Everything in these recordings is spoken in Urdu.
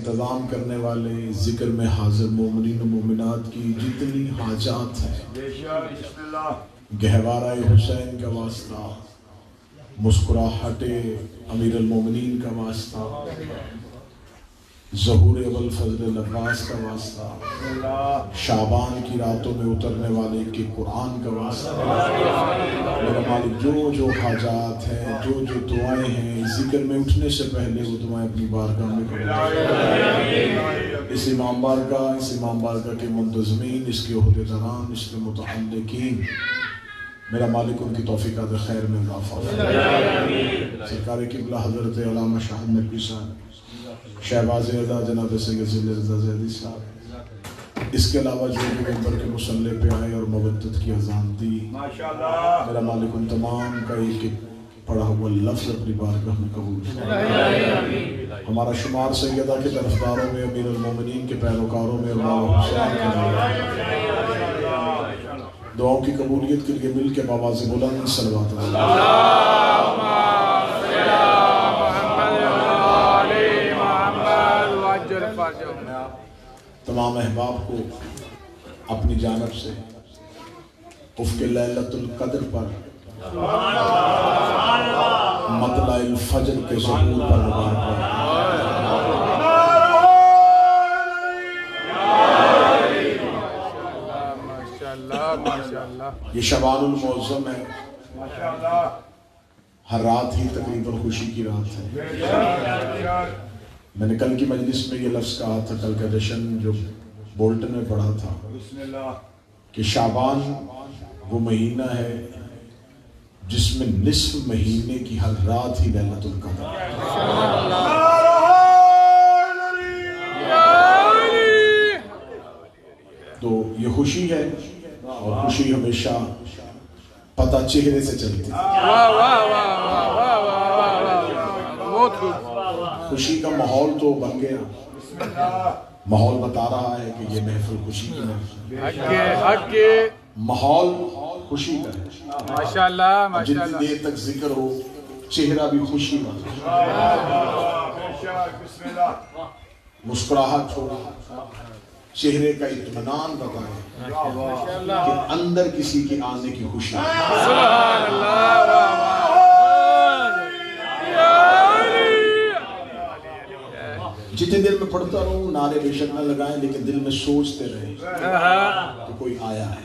انتظام کرنے والے ذکر میں حاضر مومنین و مومنات کی جتنی حاجات ہیں، گہوارہ حسین کا واسطہ، مسکراہٹ امیر المومنین کا واسطہ، ظہور ابوالفضل العباس کا واسطہ، شعبان کی راتوں میں اترنے والے کے قرآن کا واسطہ، میرا مالک جو جو حاجات ہیں، جو جو دعائیں ہیں، ذکر میں اٹھنے سے پہلے وہ دعائیں اپنی بارگاہ میں قبول فرما۔ اس امام بارگاہ کے منتظمین، اس کے عہدیداران، اس کے متعلقین، میرا مالک ان کی توفیقات خیر میں اضافہ فرما۔ سرکار قبلہ حضرت علامہ شاہ نقوی صاحب، شہباز رضا جناب سید ذیل رضا زیدی صاحب، اس کے علاوہ جو بھی ممبر کے مصلی پہ آئے اور مودت کی اذان دی، میرا مالک ان تمام کا ایک ایک پڑھا ہوا لفظ اپنی بارگاہ میں قبول فرمائے۔ ہمارا شمار سیدہ کے طرفداروں میں، امیر المومنین کے پیروکاروں میں، اور حسین کے دعاؤں کی قبولیت کے لیے مل کے بآواز بلند صلوات تمام احباب کو اپنی جانب سے افق لیلۃ القدر پر مطلع الفجر کے ظہور پر مبارک یہ شعبان المعظم ہے، ہر رات ہی تقریباً خوشی کی رات ہے۔ میں نے کل کی مجلس میں یہ لفظ کہا تھا، کل کا جشن جو بولٹن میں پڑھا تھا، کہ شعبان وہ مہینہ ہے جس میں نصف مہینے کی ہر رات ہی لیلۃ القدر ہے۔ تو یہ خوشی ہے، اور خوشی ہمیشہ پتہ چہرے سے چلتی ہے۔ خوشی کا ماحول تو بن گیا، ماحول بتا رہا ہے کہ یہ محفل خوشی کی ہے، ماحول خوشی کا ہے۔ ماشاءاللہ جتنی دیر تک ذکر ہو چہرہ بھی خوشی کا، مسکراہٹ ہو، چہرے کا اطمینان بتائے کہ اندر کسی کے آنے کی خوشی ہے۔ سبحان اللہ، جتنی دیر میں پڑھتا رہوں نعرے بے شک نہ لگائیں، لیکن دل میں سوچتے رہیں کہ کوئی آیا ہے۔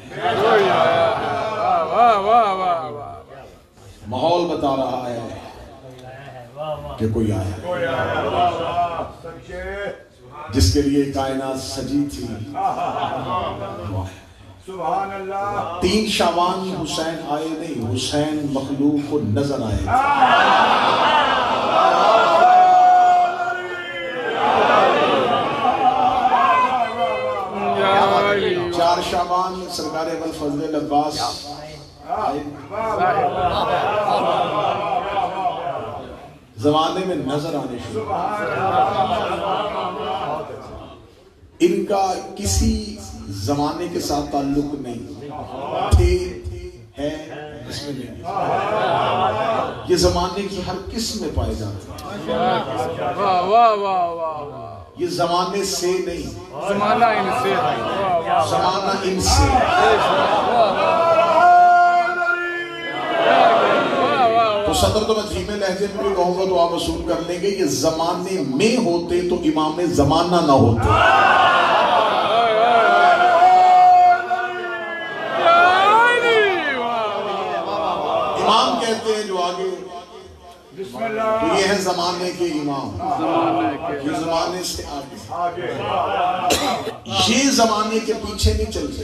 ماحول بتا رہا ہے کہ کوئی آیا ہے، جس کے لیے کائنات سجی تھی۔ 3 شعبان حسین آئے نہیں، حسین مخلوق کو نظر آئے۔ 4 شعبان سرکار ابوالفضل العباس آئے، زمانے میں نظر آنے شروع۔ ان کا کسی زمانے کے ساتھ تعلق نہیں تھے، ہے اس میں نہیں، یہ زمانے کی ہر قسم میں پائے جاتے ہیں۔ یہ زمانے سے نہیں، زمانہ ان سے، زمانہ ان سے۔ تو صدر تو میں دھیمے لہجے میں بھی کہوں گا تو آپ وصول کر لیں گے، یہ زمانے میں ہوتے تو امام زمانہ نہ ہوتے۔ امام کہتے ہیں جو آگے، تو یہ ہے زمانے کے امام، یہ زمانے سے آگے، یہ زمانے کے پیچھے نہیں چلتے،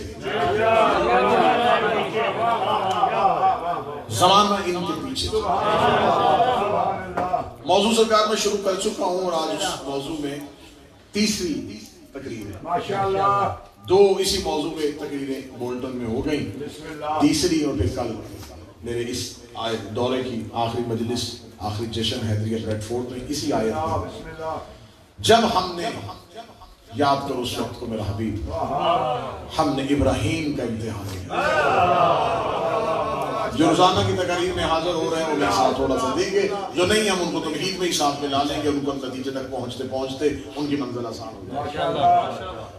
زمانہ ان کے پیچھے۔ موضوع سرکار میں شروع کر چکا ہوں، اور آج اس موضوع میں تیسری تقریر ہے۔ 2 اسی موضوع میں تقریریں بولٹن میں ہو گئیں، تیسری اور پھر کل میرے اس دورے کی آخری مجلس، آخری جشن حیدریہ بریڈ فورٹ میں اسی آیت میں، جب ہم نے، یاد کرو اس وقت کو میرا حبیب، ہم نے ابراہیم کا امتحان کیا، جو روزانہ کی تقاریر میں حاضر ہو رہے ہیں وہ میرے ساتھ تھوڑا سا دیں گے، جو نہیں ہم ان کو توحید میں ہی ساتھ ملا لیں گے، ان کو نتیجے تک پہنچتے پہنچتے ان کی منزل آسان ہو جائے گی۔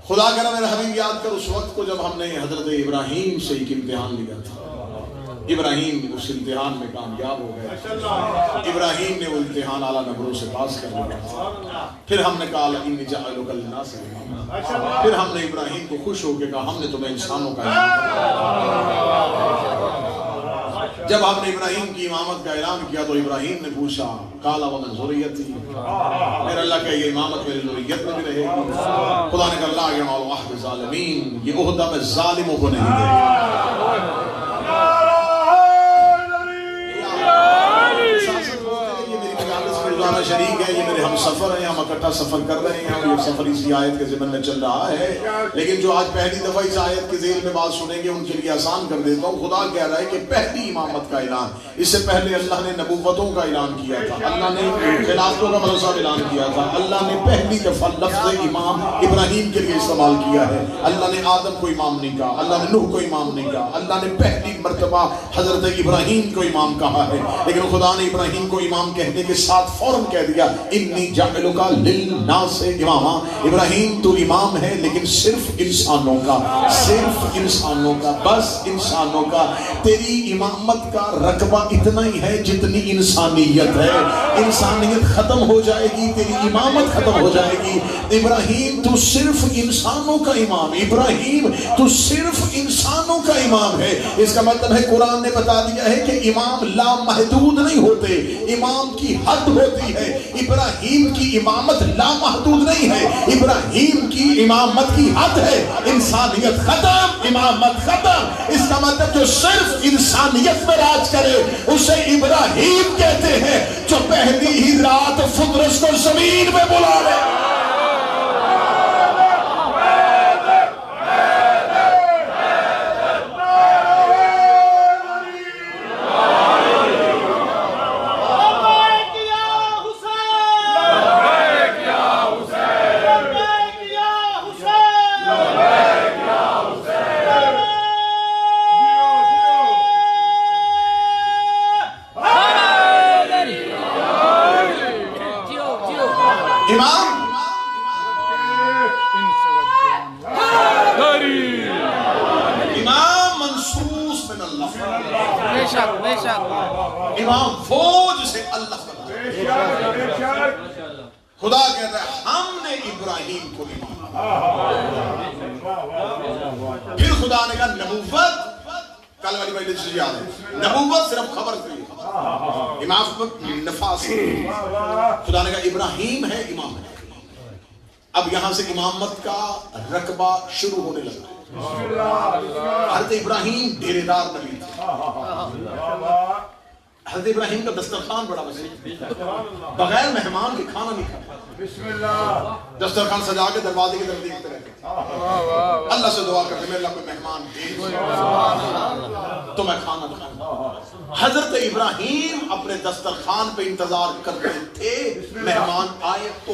خدا کرا میرا حبیب یاد کر اس وقت کو جب ہم نے حضرت ابراہیم سے ایک امتحان لیا تھا۔ ابراہیم اس امتحان میں کامیاب ہو گئے، ابراہیم نے وہ امتحان اعلیٰ نمبروں سے پاس کر لیا۔ پھر ہم نے کہا انی جاعلک للناس اماما، پھر ہم نے ابراہیم کو خوش ہو کے کہا ہم نے تمہیں انسانوں کا جب ہم نے ابراہیم کی امامت کا اعلان کیا تو ابراہیم نے پوچھا قال ومن ذریتی، میرا اللہ کہ یہ امامت میری ذریت میں بھی رہے گی؟ خدا نے کہا لا ینال عہد الظالمین، یہ عہدہ میں ظالموں کو نہیں دے گا۔ شریک ہے، یہ میرے ہم سفر ہیں، ہم اکٹھا سفر کر رہے ہیں، اور یہ سفر اسی آیت کے ضمن میں چل رہا ہے، لیکن جو آج پہلی دفعہ اس آیت کے ذیل میں بات سنیں گے ان کے لیے آسان کر دیتا ہوں۔ خدا کہہ رہا ہے کہ پہلی امامت کا اعلان، اس سے پہلے اللہ نے نبوتوں کا اعلان کیا تھا، اللہ نے خلافتوں کا مدرسہ اعلان کیا تھا، اللہ نے پہلی دفعہ لفظ امام ابراہیم کے لیے استعمال کیا ہے، اللہ نے آدم کو امام نہیں کہا، اللہ نے نوح کو امام نہیں کہا، اللہ نے پہلی مرتبہ حضرت ابراہیم کو امام کہا ہے، لیکن خدا نے ابراہیم کو امام کہنے کے ساتھ فوراً کہہ دیا انی جاعلک للناس اماما، ابراہیم تو امام ہے لیکن صرف انسانوں کا، صرف انسانوں کا، بس انسانوں کا۔ تیری امامت کا رقبہ اتنا ہی ہے جتنی انسانیت ہے، انسانیت ختم ہو جائے گی تیری امامت ختم ہو جائے گی۔ ابراہیم تو صرف انسانوں کا امام، ابراہیم تو صرف انسانوں کا امام ہے۔ اس کا مطلب ہے قرآن نے بتا دیا ہے کہ امام لا محدود نہیں ہوتے، امام کی حد ہوتی ہے۔ ابراہیم کی امامت لا محدود نہیں ہے، ابراہیم کی امامت کی حد ہے۔ انسانیت ختم، امامت ختم۔ اس کا مطلب جو صرف انسانیت میں راج کرے اسے ابراہیم کہتے ہیں، جو پہلی ہی رات فطرس کو زمین میں بلا لے۔ امام وہ جسے اللہ خدا کہتا ہے ہم نے ابراہیم کو امام، پھر خدا نے کہا نبوت، کل والی بھائی سے یاد ہے، نبوت صرف خبر کی، امامت نفاذ۔ خدا نے کہا ابراہیم ہے، امام ہے۔ اب یہاں سے امامت کا رقبہ شروع ہونے لگا۔ حضرت ابراہیم ڈیرے دار نبی تھے، حضرت ابراہیم کا دسترخوان بڑا وسیع، بغیر مہمان کے کھانا نہیں کھاتا، دسترخوان سجا کے دروازے کی طرف دیکھتے رہتے، اللہ سے دعا کرتے میرے اللہ کوئی مہمان بھیج تو میں کھانا کھاؤں۔ حضرت ابراہیم اپنے دسترخوان پہ انتظار کرتے تھے مہمان آئے تو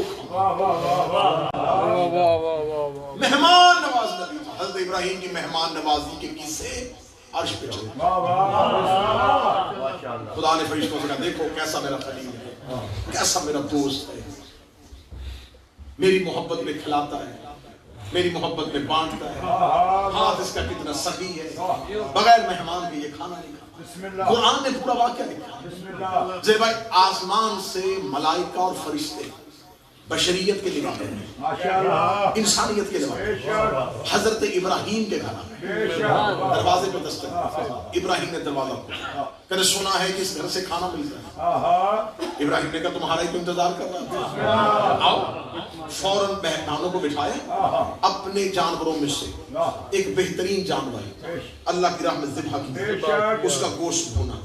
مہمان نواز نبی تھا۔ حضرت ابراہیم کی مہمان نوازی کے قصے عرش پہ چلے۔ خدا نے فرشتوں سے کہا دیکھو کیسا میرا خلیل ہے، کیسا میرا دوست ہے، میری محبت میں کھلاتا ہے، میری محبت میں بانٹتا ہے، ہاتھ اس کا کتنا سخی ہے، بغیر مہمان کے یہ کھانا نہیں کھاتا۔ قرآن نے پورا واقعہ لکھا زیر بھائی، آسمان سے ملائکہ اور فرشتے بشریت کے لباس میں، انسانیت کے لباس میں، حضرت ابراہیم کے گھر دروازے پہ دستک، ابراہیم نے دروازہ کھولا، کہنے سنا ہے کہ اس گھر سے کھانا ملتا ہے۔ ابراہیم نے کہا تمہارا ہی تو انتظار کر رہا تھا، آؤ۔ فوراً مہمانوں کو بٹھایا، اپنے جانوروں میں سے ایک بہترین جانور اللہ کی راہ میں ذبح کیا، اس کا گوشت بھونا،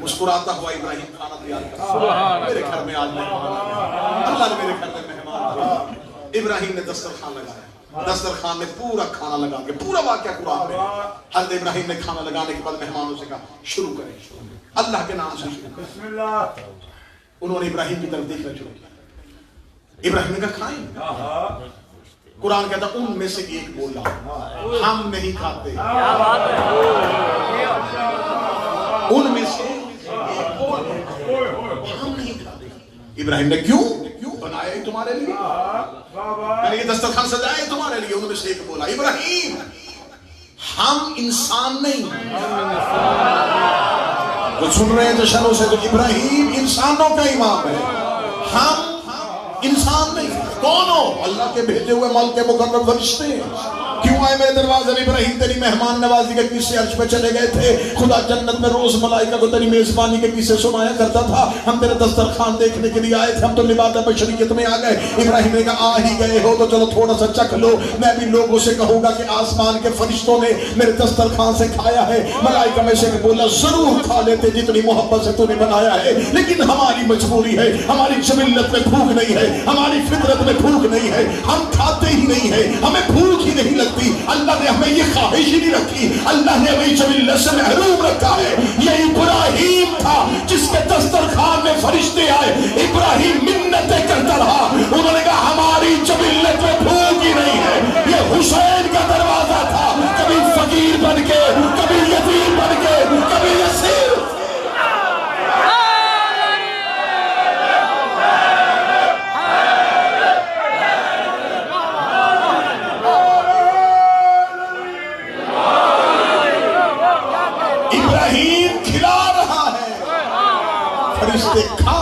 مسکراتا ہوا ابراہیم کھانا تیار کرا، میرے گھر میں آج مہمان، اللہ نے میرے گھر میں مہمان۔ ابراہیم نے دسترخوان لگایا، دسترخوان میں پورا کھانا لگا کے، پورا واقعہ قرآن میں۔ حضرت ابراہیم نے کھانا لگانے کے بعد مہمانوں سے کہا شروع کریں، اللہ کے نام سے شروع کریں۔ انہوں نے ابراہیم کی طرف دیکھنا شروع کیا، ابراہیم نے کہا کھائیں۔ قرآن کہتا ان میں سے ایک بولا ہم نہیں کھاتے۔ ان میں سے ہم نہیں کھاتے. ابراہیم نے کیوں بنایا ہی تمہارے لیے, میں نے یہ دسترخوان سجایا ہی تمہارے لیے. ان میں سے ایک بولا ابراہیم ہم انسان نہیں. جو سن رہے ہیں جشنوں سے تو ابراہیم انسانوں کا امام ہے, ہم انسان نہیں. کون ہو؟ اللہ کے بھیجے ہوئے ملک مقرب فرشتے. کیوں آئے میرے دروازے میں ابراہیم؟ تیری مہمان نوازی کے قصے عرش پہ چلے گئے تھے. خدا جنت میں روز ملائکہ کو تیری میزبانی کے قصے سنایا کرتا تھا. ہم تیرے دسترخوان دیکھنے کے لیے آئے تھے, ہم تو لبادہ بشریت میں آ گئے. ابراہیم نے کہا آ ہی گئے ہو تو چلو تھوڑا سا چکھ لو. میں بھی لوگوں سے کہوں گا کہ آسمان کے فرشتوں نے میرے دسترخوان سے کھایا ہے. ملائکہ میں سے بولا ضرور کھا لیتے جتنی محبت سے تو نے بنایا ہے, لیکن ہماری مجبوری ہے, ہماری جبلت میں بھوک نہیں ہے, ہماری فطرت میں بھوک نہیں ہے, ہم کھاتے ہی نہیں ہے, ہمیں بھوک ہی نہیں لگتی. اللہ نے ہمیں یہ خواہش ہی نہیں رکھی, اللہ نے ہمیں جبلت سے محروم رکھا ہے. یہ ابراہیم تھا جس کے دسترخوان میں فرشتے آئے. ابراہیم منتیں کرتا رہا, انہوں نے کہا ہماری جبلت میں بھوک ہی نہیں ہے. یہ حسین کا دروازہ تھا, کبھی فقیر بن کے, کبھی یتیم بن کے, کبھی اسیر. ابراہیم کھلا رہا ہے, فرشتے کھا.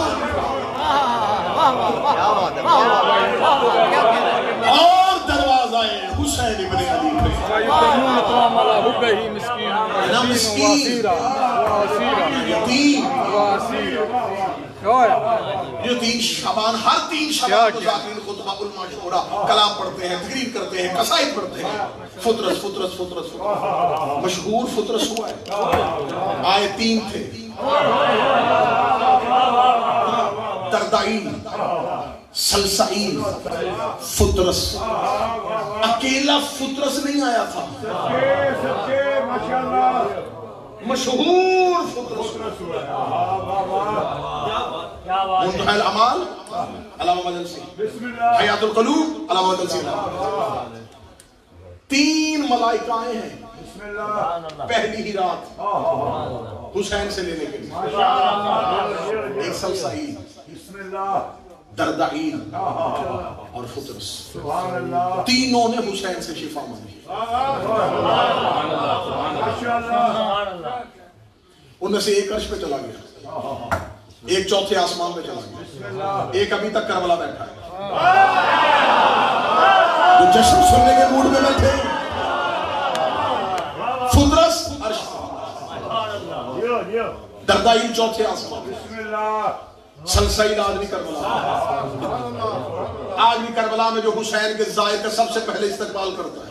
اور دروازہ حسین ابن علی نہ مسکین یتیم شعبان, ہر 3 شعبان کو ذاکرین خطبہ المشورہ کلام پڑھتے ہیں, تقریر کرتے ہیں, قصائد پڑھتے ہیں. فطرس فطرس فطرس مشہور فطرس ہوا ہے. آئے 3 تھے, دردائیل, سلسائیل, فطرس. اکیلا فطرس نہیں آیا تھا, مشہور فطرس. منتہی الامال علامہ مجلسی, حیات القلوب علامہ مجلسی. 3 ملائکہ آئے ہیں پہلی ہی رات حسین سے لینے کے لیے. ایک سلسائیل, دردائیل اور فطرس. تینوں نے حسین سے شفا مانگی. ان میں سے ایک عرش پہ چلا گیا, ایک چوتھے آسمان پہ چلا گیا, ایک ابھی تک کربلا بیٹھا ہے. تو جشن سننے کے موڈ میں بیٹھے. فطرس عرش, دردائیل چوتھے آسمان, سلسائیل آدمی کربلا. آدمی کربلا میں جو حسین کے زائر کا سب سے پہلے استقبال کرتا ہے.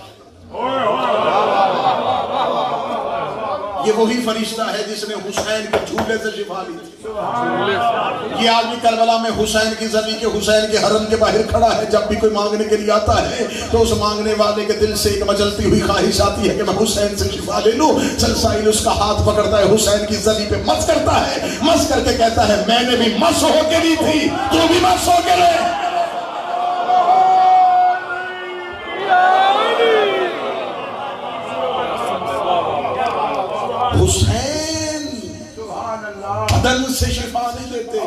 یہ وہی فرشتہ ہے جس نے حسین کے جھولے سے شفا لی تھی. یہ آدمی کربلا میں حسین کی زمین کے, حسین کے حرم کے باہر کھڑا ہے. جب بھی کوئی مانگنے کے لیے آتا ہے تو اس مانگنے والے کے دل سے ایک مچلتی ہوئی خواہش آتی ہے کہ میں حسین سے شفا لے لوں. سلسائیل اس کا ہاتھ پکڑتا ہے, حسین کی زمین پہ مس کرتا ہے, مس کر کے کہتا ہے میں نے بھی مس ہو کے لی تھی, تو بھی مس ہو کے لے. حسین بدن سے شفا نہیں دیتے,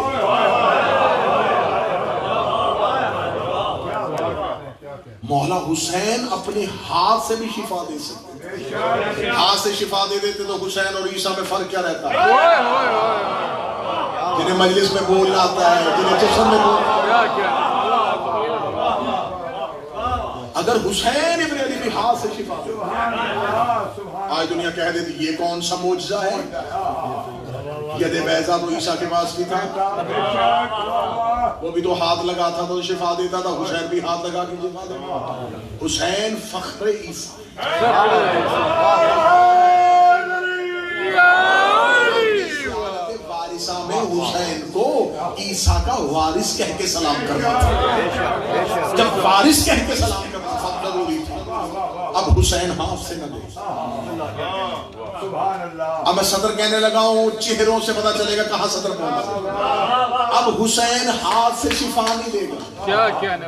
مولا حسین اپنے ہاتھ سے بھی شفا دے سکتے. ہاتھ سے شفا دے دیتے تو حسین اور عیسیٰ میں فرق کیا رہتا ہے؟ جنہیں مجلس میں بولنا آتا ہے, جنہیں جشن میں بولنا. اگر حسین ابن علی بھی ہاتھ سے شفا دے, آج دنیا کہہ دیتی یہ کون سا معجزہ ہے. ید بیضا تو عیسیٰ کے پاس بھی تھا, وہ بھی تو ہاتھ لگا تھا تو شفا دیتا تھا. حسین بھی ہاتھ لگا کے شفا دیتا. حسین فخر عیسیٰ. وارثہ میں حسین کو عیسیٰ کا وارث کہہ کے سلام کرتا تھا. جب وارث کہہ کے سلام کرتا تھا ضروری تھا. اب حسین ہاتھ سے نہ دے. اب میں صدر کہنے لگا ہوں, چہروں سے پتا چلے گا کہاں صدر پہنچا. اب حسین ہاتھ سے شفا نہیں دے گا,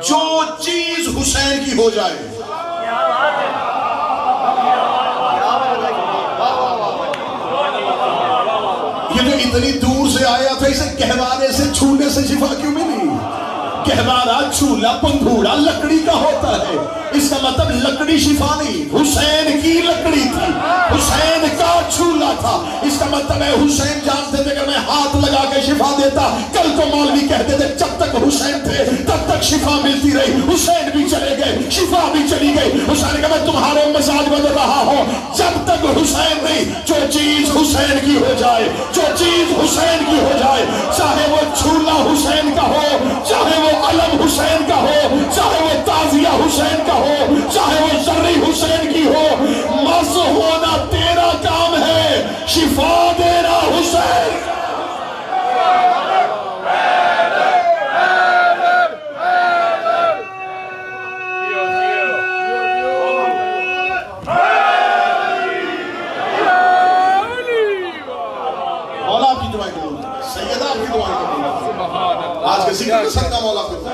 جو چیز حسین کی ہو جائے. اتنی دور سے آیا تھا, اسے گہوارے سے چھونے سے شفا کیوں ملی؟ گہوارہ چولہا پنگھوڑا لکڑی کا ہوتا ہے, اس کا مطلب لکڑی شفا نہیں, حسین کی لکڑی تھی, حسین کا چولہا تھا. اس کا مطلب ہے حسین جانتے تھے کہ میں ہاتھ لگا کے شفا دیتا. کل کو مولوی کہتے تھے جب تک حسین تھے تب تک شفا ملتی رہی, حسین بھی چلے گئے شفا بھی چلی گئی. حسین نے کہا میں تمہارے مزاج بدل رہا ہوں, جب تک حسین نہیں, جو چیز حسین کی ہو جائے, جو چیز حسین کی ہو جائے, چاہے وہ چولہا حسین کا ہو, چاہے وہ علم حسین کا ہو, چاہے وہ تعزیہ حسین کا ہو, چاہے وہ ذری حسین کی ہو, مس ہونا تیرا کام ہے, شفا دینا حسین. مولا آپ کی دعائیں قبول کرے, سیدہ آپ کی دعائیں قبول کرے. آج کے ذکر میں صدقہ مولا کو دے.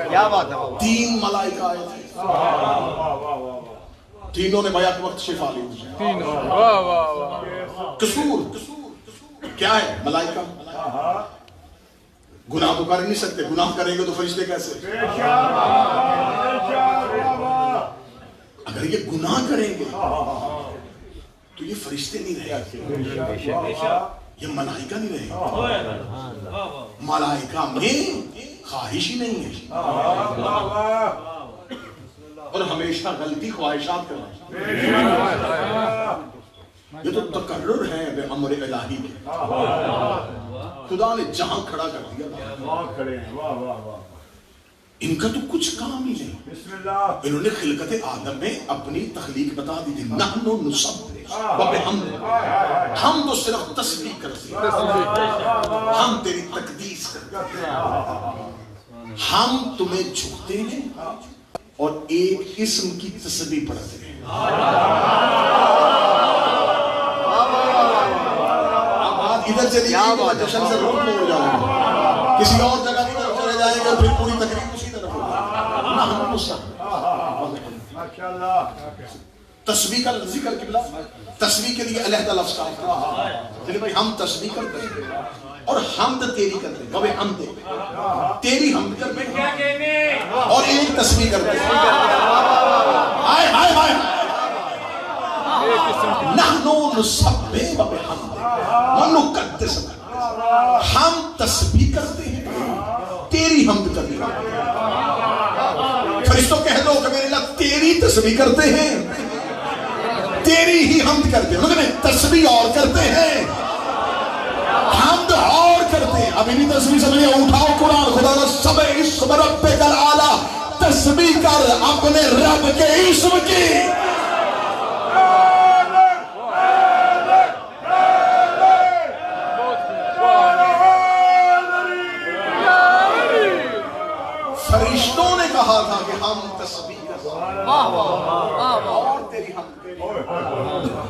کیا بات ہے. 3 ملائکہ آئے تھے, تینوں نے بیعت وقت شفا لی. قصور کیا ہے؟ ملائکہ گناہ تو کر نہیں سکتے, گناہ کریں گے تو فرشتے کیسے؟ اگر یہ گناہ کریں گے تو یہ فرشتے نہیں رہے, یہ ملائکہ نہیں رہے. ملائکہ میں خواہش ہی نہیں ہے, اور ہمیشہ غلطی خواہشات کرنا. یہ تو تقرر ہے بے امر الہی کے, خدا نے جہاں کھڑا کر دیا. ان کا تو کچھ کام ہی نہیں. انہوں نے خلقت آدم میں اپنی تخلیق بتا دی تھی. نحن نسبح وبحمد, ہم تو صرف تسبیح کرتے ہیں, ہم تیری تقدیس کرتے ہیں, ہم تمہیں جھکتے ہیں اور ایک اسم کی تسبیح پڑھتے ہیں. اب ادھر چلی جائیں گے جشن سے رکن ہو جاؤں گے, کسی اور جگہ کی طرف چلے جائیں گے, پھر پوری تقریب اسی طرف ہوگی. تسبیح کا ذکر قبلہ, تسبیح کے لیے علیحدہ لفظ کا ہے. بھائی ہم تسبیح کرتے ہیں اور حمد تیری کرتے ہیں, کبھی حمد تیری حمد کرتے ہیں اور ایک تسبیح کرتے ہیں. ہائے ہائے ہائے, نحن نسبح وبحمد ونقدس لک, ہم تسبیح کرتے ہیں تیری حمد کرتے ہیں. فرشتوں کہہ دو کہ میرے اللہ تیری تسبیح کرتے ہیں, تیری ہی حمد کرتے ہیں. لیکن تسبیح اور کرتے ہیں, حمد اور کرتے ہیں. اب انہی تسبیح سمجھے, اٹھاؤ قرآن, خدا کا سبح اسم ربک الاعلی, تسبیح کر اپنے رب کے اسم کی. فرشتوں نے کہا تھا کہ ہم تسبیح کرتے ہیں اور تیری حمد.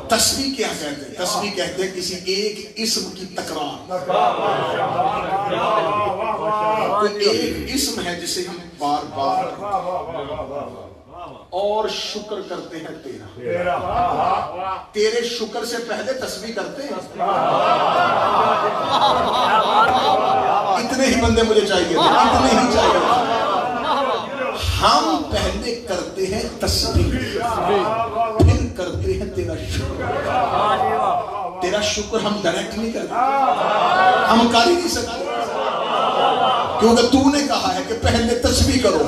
تسبیح کیا کہتے ہیں؟ تسبیح کہتے ہیں کسی ایک اسم کی تکرار. کوئی ایک اسم ہے جسے ہم بار بار اور شکر کرتے ہیں تیرا. تیرے شکر سے پہلے تسبیح کرتے ہیں. اتنے ہی بندے مجھے چاہیے, اتنے ہی چاہیے. ہم پہلے کرتے ہیں تسبیح, پھر کرتے ہیں تیرا شکر. تیرا شکر ہم ڈائریکٹ نہیں کرتے, ہم کر ہی نہیں سکتے, کیونکہ تو نے کہا ہے کہ پہلے تسبیح کرو.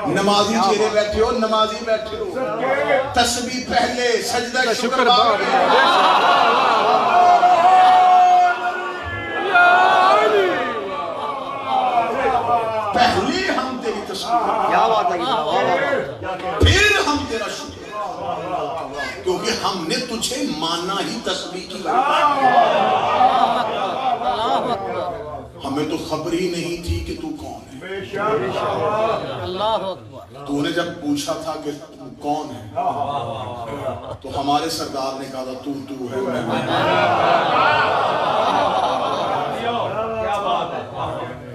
نمازی چہرے بیٹھے ہو, نمازی بیٹھے ہو, تسبیح پہلے, سجدہ شکر بعد. پہلے ہم تیری تسبیح, کیا بات ہے, پھر ہم تیرا شکر, کیونکہ ہم نے تجھے مانا ہی تسبیح کی. ہمیں تو خبر ہی نہیں تھی کہ تو کون ہے. تو نے جب پوچھا تھا کہ تو کون ہے تو ہمارے سردار نے کہا تھا تو ہے.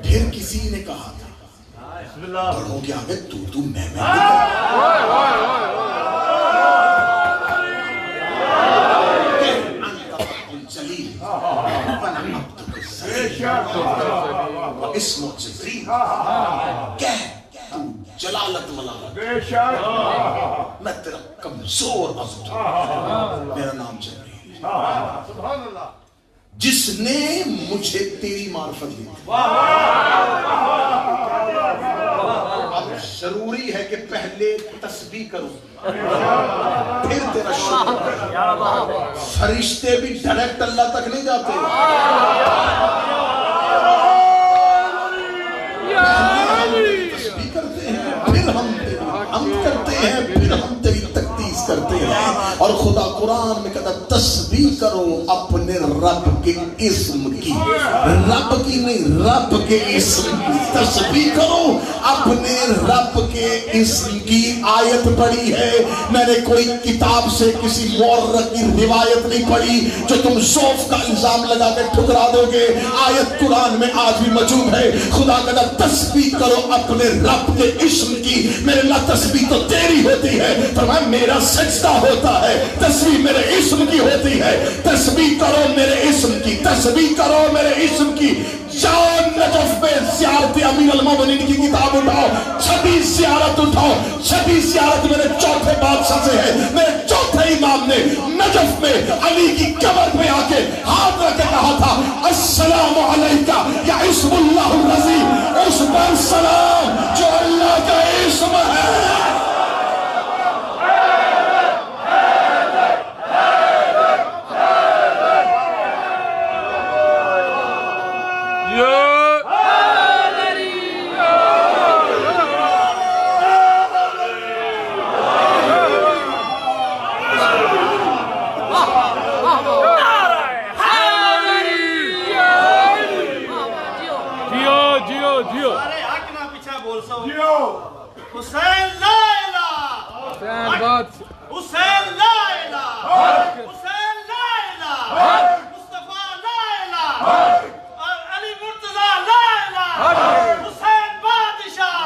پھر کسی نے کہا تھا بڑوں کے آگے تو میں اسم جبریل کہہ تو جلالت ملالت میں تیرا کمزور عزت ہوں، میرا نام جبریل جس نے مجھے تیری معرفت دی۔ اب ضروری ہے کہ پہلے تسبیح کروں پھر تیرا شکر۔ فرشتے بھی ڈائریکٹ اللہ تک نہیں جاتے، تسبیح کرتے ہیں پھر ہم کرتے ہیں، پھر ہم تیری تقدیس کرتے ہیں۔ اور خدا قرآن میں کہتا تسبیح کرو اپنے رب کے اسم کی، رب کی نہیں، رب کے اسم کی تسبیح کرو اپنے رب کے اسم کی۔ آیت پڑھی ہے میں نے، کوئی کتاب سے کسی مورخ کی روایت نہیں پڑھی جو تم ذوف کا الزام لگا کے ٹھکرا دو گے۔ آیت قرآن میں آج بھی موجود ہے۔ خدا کہتا تسبیح کرو اپنے رب کے اسم کی۔ میرے اللہ تسبیح تو تیری ہوتی ہے، فرمایا میرا سجدہ ہوتا ہے، تسبیح میرے اسم کی ہوتی ہے۔ تسبیح کرو میرے اسم کی، تسبیح کرو میرے اسم کی۔ جاؤ نجف میں زیارت امیر المومنین کی کتاب اٹھاؤ، 26 زیارت اٹھاؤ۔ 26 زیارت میرے چوتھے بادشاہ سے ہے، میرے چوتھے امام نے نجف میں علی کی قبر پہ آ کے ہاتھ رکھ کے کہا تھا السلام علیکہ یا اسم اللہ الرضی، اس پر سلام جو اللہ کا اسم ہے۔ حسین لا الہ، حسین لا الہ، حسین لا الہ، مصطفیٰ لا الہ، علی مرتضیٰ لا الہ، حسین بادشاہ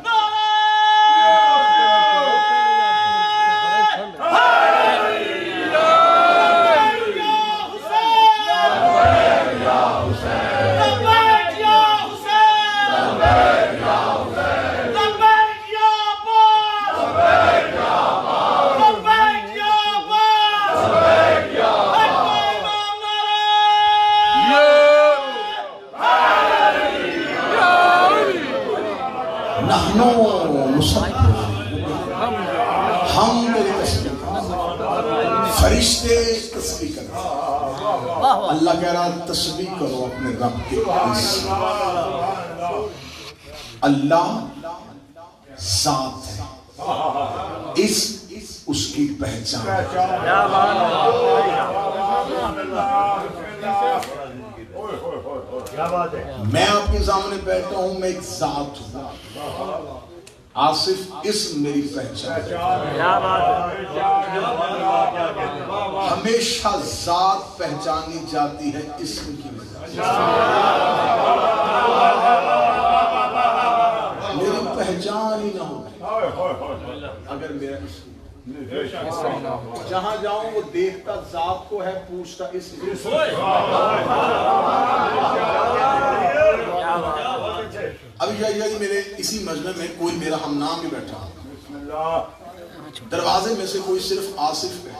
نعرہ ہم تیری تسبیح کریں، فرشتے تسبیح کریں۔ اللہ کہہ رہا تسبیح کرو اپنے رب کے اسم۔ اللہ ذات ہے، اس کی پہچان۔ میں آپ کے سامنے بیٹھا ہوں، میں ایک ذات ہوں، آصف اسم میری پہچان۔ ہمیشہ ذات پہچانی جاتی ہے اسم کی وجہ سے۔ میری پہچان ہی نہ ہو اگر میرا اسم، جہاں جاؤں وہ دیکھتا ذات کو ہے، پوچھتا اسم۔ ابھی جی میرے اسی مجمع میں کوئی میرا ہم نام ہی بیٹھا، دروازے میں سے کوئی صرف آصف ہے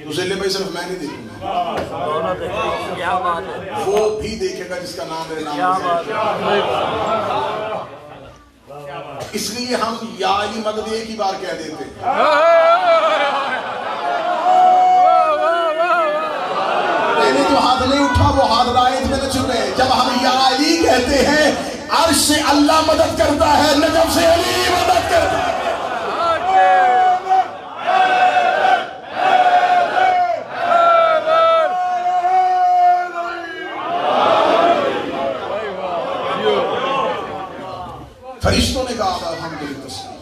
تو ذیل بھائی صرف میں نہیں دیکھوں گا، وہ بھی دیکھے گا جس کا نام میرے نام ہے۔ اس لیے ہم یا علی مدد ایک ہی بار کہہ دیتے ہیں۔ پہلے جو ہاتھ نہیں اٹھا وہ ہاتھ رائت میں نہ چھپے۔ جب ہم یا علی کہتے ہیں عرش سے اللہ مدد کرتا ہے، نجف سے علی مدد کرتا ہے۔ فرشتوں نے کہا تھا ہم تیری تسبیح،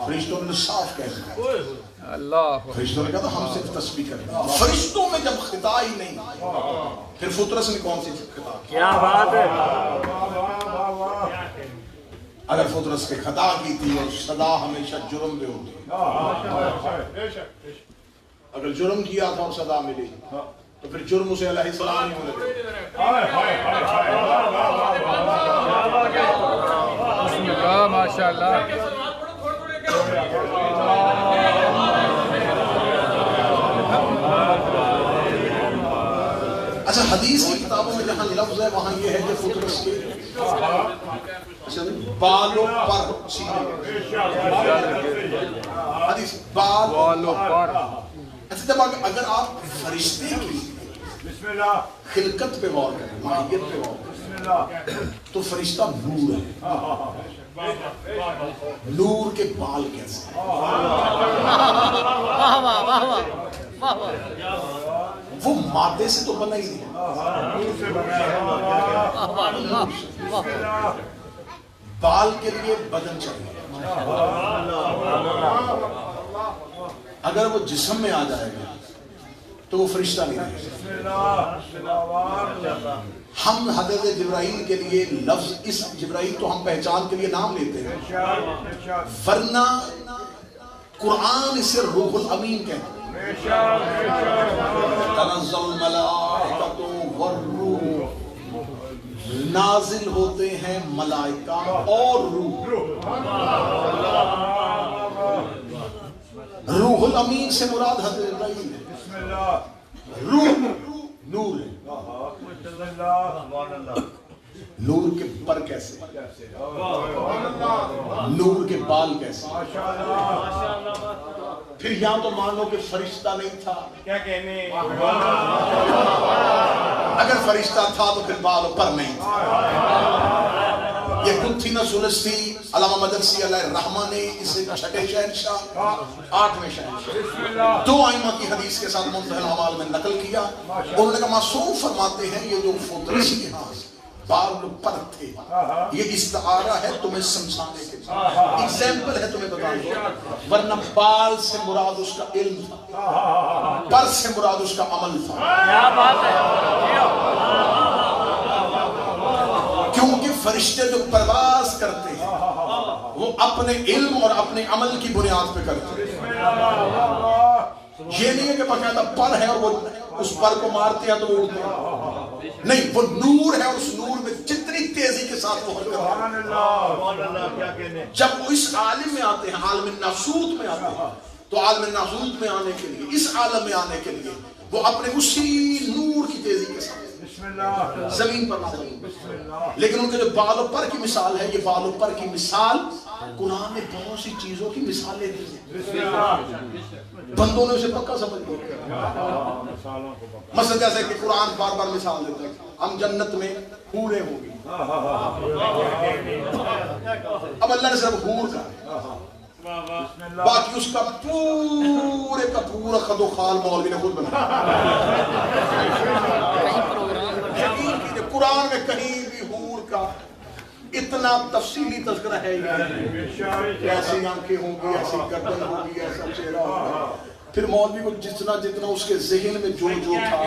فرشتوں نے صاف کہہ دیا، فرشتوں نے کہا تھا ہم صرف تسبیح کریں گے۔ فرشتوں میں جب خطا ہی نہیں، پھر فطرت نے کون سی خطا کی؟ کیا بات ہے! اگر فطرت کے خطا کی تھی اور صدا ہمیشہ جرم پہ ہوتی، اگر جرم کیا تھا اور صدا ملی تو پھر جرم اسے علیہ السلام نہیں ہونے دے. ماشاء اللہ. اچھا حدیث کی کتابوں میں جہاں لفظ ہے وہاں یہ ہے کہ فطرس کے بالوں پر حدیث بالوں پر. اچھا جب اگر آپ فرشتے کی خلقت پہ غور کریں ماہیت پہ غور کریں تو فرشتہ نور ہے. نور کے بال کیسے وہ مادے سے تو بنا ہی نہیں. بال کے لیے بدن چاہیے. اگر وہ جسم میں آ جائے گا تو وہ فرشتہ نہیں ہے. ہم حضرت جبرائیل کے لیے لفظ اس جبرائیل تو ہم پہچان کے لیے نام لیتے ہیں, ورنہ قرآن اسے روح الامین کہتے ہیں. تنزل الملائکۃ والروح, نازل ہوتے ہیں ملائکہ اور روح. روح الامین سے مراد حضرت ابراہیم ہے. روح نور ہے. نور کے پر کیسے, نور کے بال کیسے. پھر یہاں تو مانو کہ فرشتہ نہیں تھا, کیا کہنے, اگر فرشتہ تھا تو پھر بال پر نہیں تھا. یہ خود تھی نہ سلستی. علامہ مدرسی علیہ الرحمہ نے اسے چھٹے شہنشاہ 8ویں شہنشاہ دو ائمہ کی حدیث کے ساتھ منتہی الاعمال میں نقل کیا. انہوں نے کہا معصوم فرماتے ہیں یہ جو فطرس کے ہاں بال پر تھے یہ استعارہ ہے تمہیں سمجھانے کے لیے, ایگزامپل ہے تمہیں بتانے, ورنہ بال سے مراد اس کا علم تھا, پر سے مراد اس کا عمل تھا. کیا بات ہے. کیونکہ فرشتے جو پرواز کرتے ہیں وہ اپنے علم اور اپنے عمل کی بنیاد پہ کرتے ہیں. یہ نہیں ہے کہ باقاعدہ پر ہے اور وہ اس پر کو مارتے ہیں تو وہ اڑتے ہیں. نہیں, وہ نور ہے اور اس نور میں جتنی تیزی کے ساتھ وہ حرکت ہے. جب وہ اس عالم میں آتے ہیں, عالم الناسوت میں آتے ہیں, تو عالم الناسوت میں آنے کے لیے, اس عالم میں آنے کے لیے وہ اپنے اسی نور کی تیزی کے ساتھ زمین پر نازل ہوتے ہیں. لیکن ان کے جو بالوں پر کی مثال ہے, یہ بالوں پر کی مثال قرآن نے بہت سی چیزوں کی مثالیں دی ہیں. بندوں نے اسے پکا سمجھ لیا. مثلا جیسے کہ قرآن بار بار مثال دیتا ہے, ہم جنت میں حوریں ہوں گی. اب اللہ نے صرف حور کا, باقی اس کا پورے کا پورا خد و خال مولوی نے خود بنایا. قرآن میں کہیں بھی حور کا اتنا تفصیلی تذکرہ ہے ہی نہیں. ایسی آنکھیں ہوں گی, ایسی گردن ہوگی, ایسا چہرہ ہوگا. پھر مولوی کو جتنا جتنا اس کے ذہن میں جو جو تھا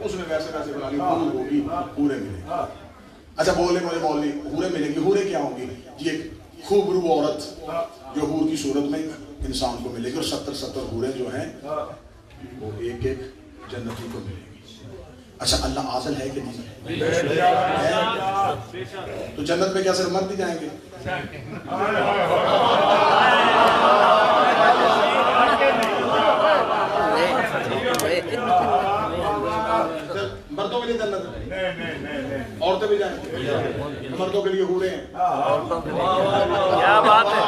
اس میں ویسے ویسے بنا لی. حور ہوگی, حوریں ملیں گی. اچھا بولے مجھے مولوی حوریں ملیں گی, حوریں کیا ہوں گی؟ یہ خوبرو عورت جو حور کی صورت میں انسان کو ملے گی, اور 70 حوریں جو ہیں وہ ایک ایک جنتی کو ملے گی. اچھا اللہ عادل ہے کہ نہیں؟ تو جنت میں کیا صرف مرد ہی جائیں گے؟ مردوں کے لیے جنت ہے, عورتیں بھی جائیں گے. مردوں کے لیے حوریں ہیں. کیا بات ہے.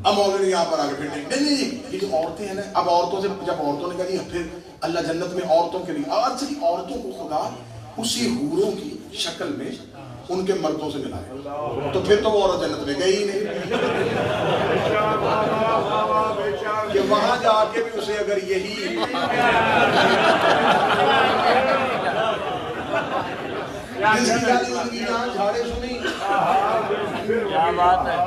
اب مولوی یہاں پر آگے پھر نہیں یہ جو عورتیں ہیں نا, اب عورتوں سے جب عورتوں نے کہا پھر اللہ جنت میں عورتوں کے لیے, اور صرف عورتوں کو خدا اسی حوروں کی شکل میں ان کے مردوں سے ملائے, تو پھر تو وہ عورت جنت میں گئی ہی نہیں. کہ وہاں جا کے بھی اسے اگر یہی جھاڑے سنی. کیا بات ہے.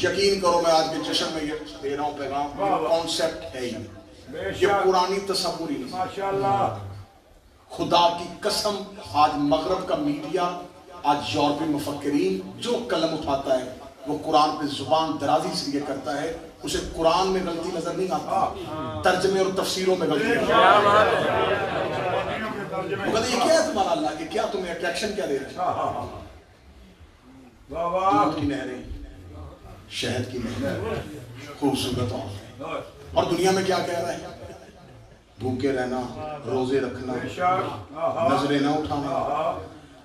یقین کرو میں آج کے جشن میں یہ دے رہا ہوں پیغام, کانسیپٹ ہے ہی, یہ پرانی تصور ہی نہیں. خدا کی قسم آج مغرب کا میڈیا آج یورپی مفکرین جو قلم اٹھاتا ہے وہ قرآن پہ زبان درازی سے یہ کرتا ہے، اسے قرآن میں غلطی نظر نہیں آتی، ترجمے اور تفسیروں میں غلطی نظر آتی ہے۔ وہ کہتے ہیں یہ کیا ہے تمہارا اللہ کہ کیا تمہیں اٹریکشن کیا دے رہے ہیں؟ دودھ کی نہریں، شہد کی نہریں، خوبصورت عورتیں، اور دنیا میں کیا کہہ رہا ہے؟ بھوکے رہنا، روزے رکھنا، نظریں نہ اٹھانا۔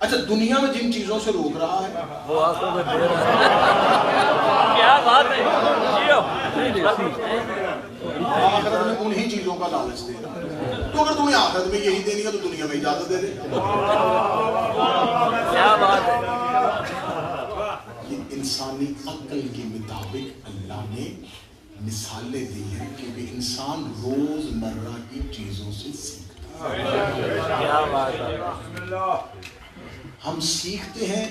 اچھا دنیا میں جن چیزوں سے روک رہا ہے وہ آنکھوں میں دے رہا ہے۔ کیا بات ہے، جیو آخرت میں انہی چیزوں کا لالچ دے رہا ہے۔ تو اگر تمہیں آخرت میں یہی دینی ہے تو دنیا میں اجازت دے دے۔ کیا بات ہے۔ یہ انسانی عقل کے مطابق اللہ نے مثالیں دی ہیں کیونکہ انسان روز مرہ کی چیزوں سے سیکھتا ہے۔ کیا بات ہے۔ ہم سیکھتے ہیں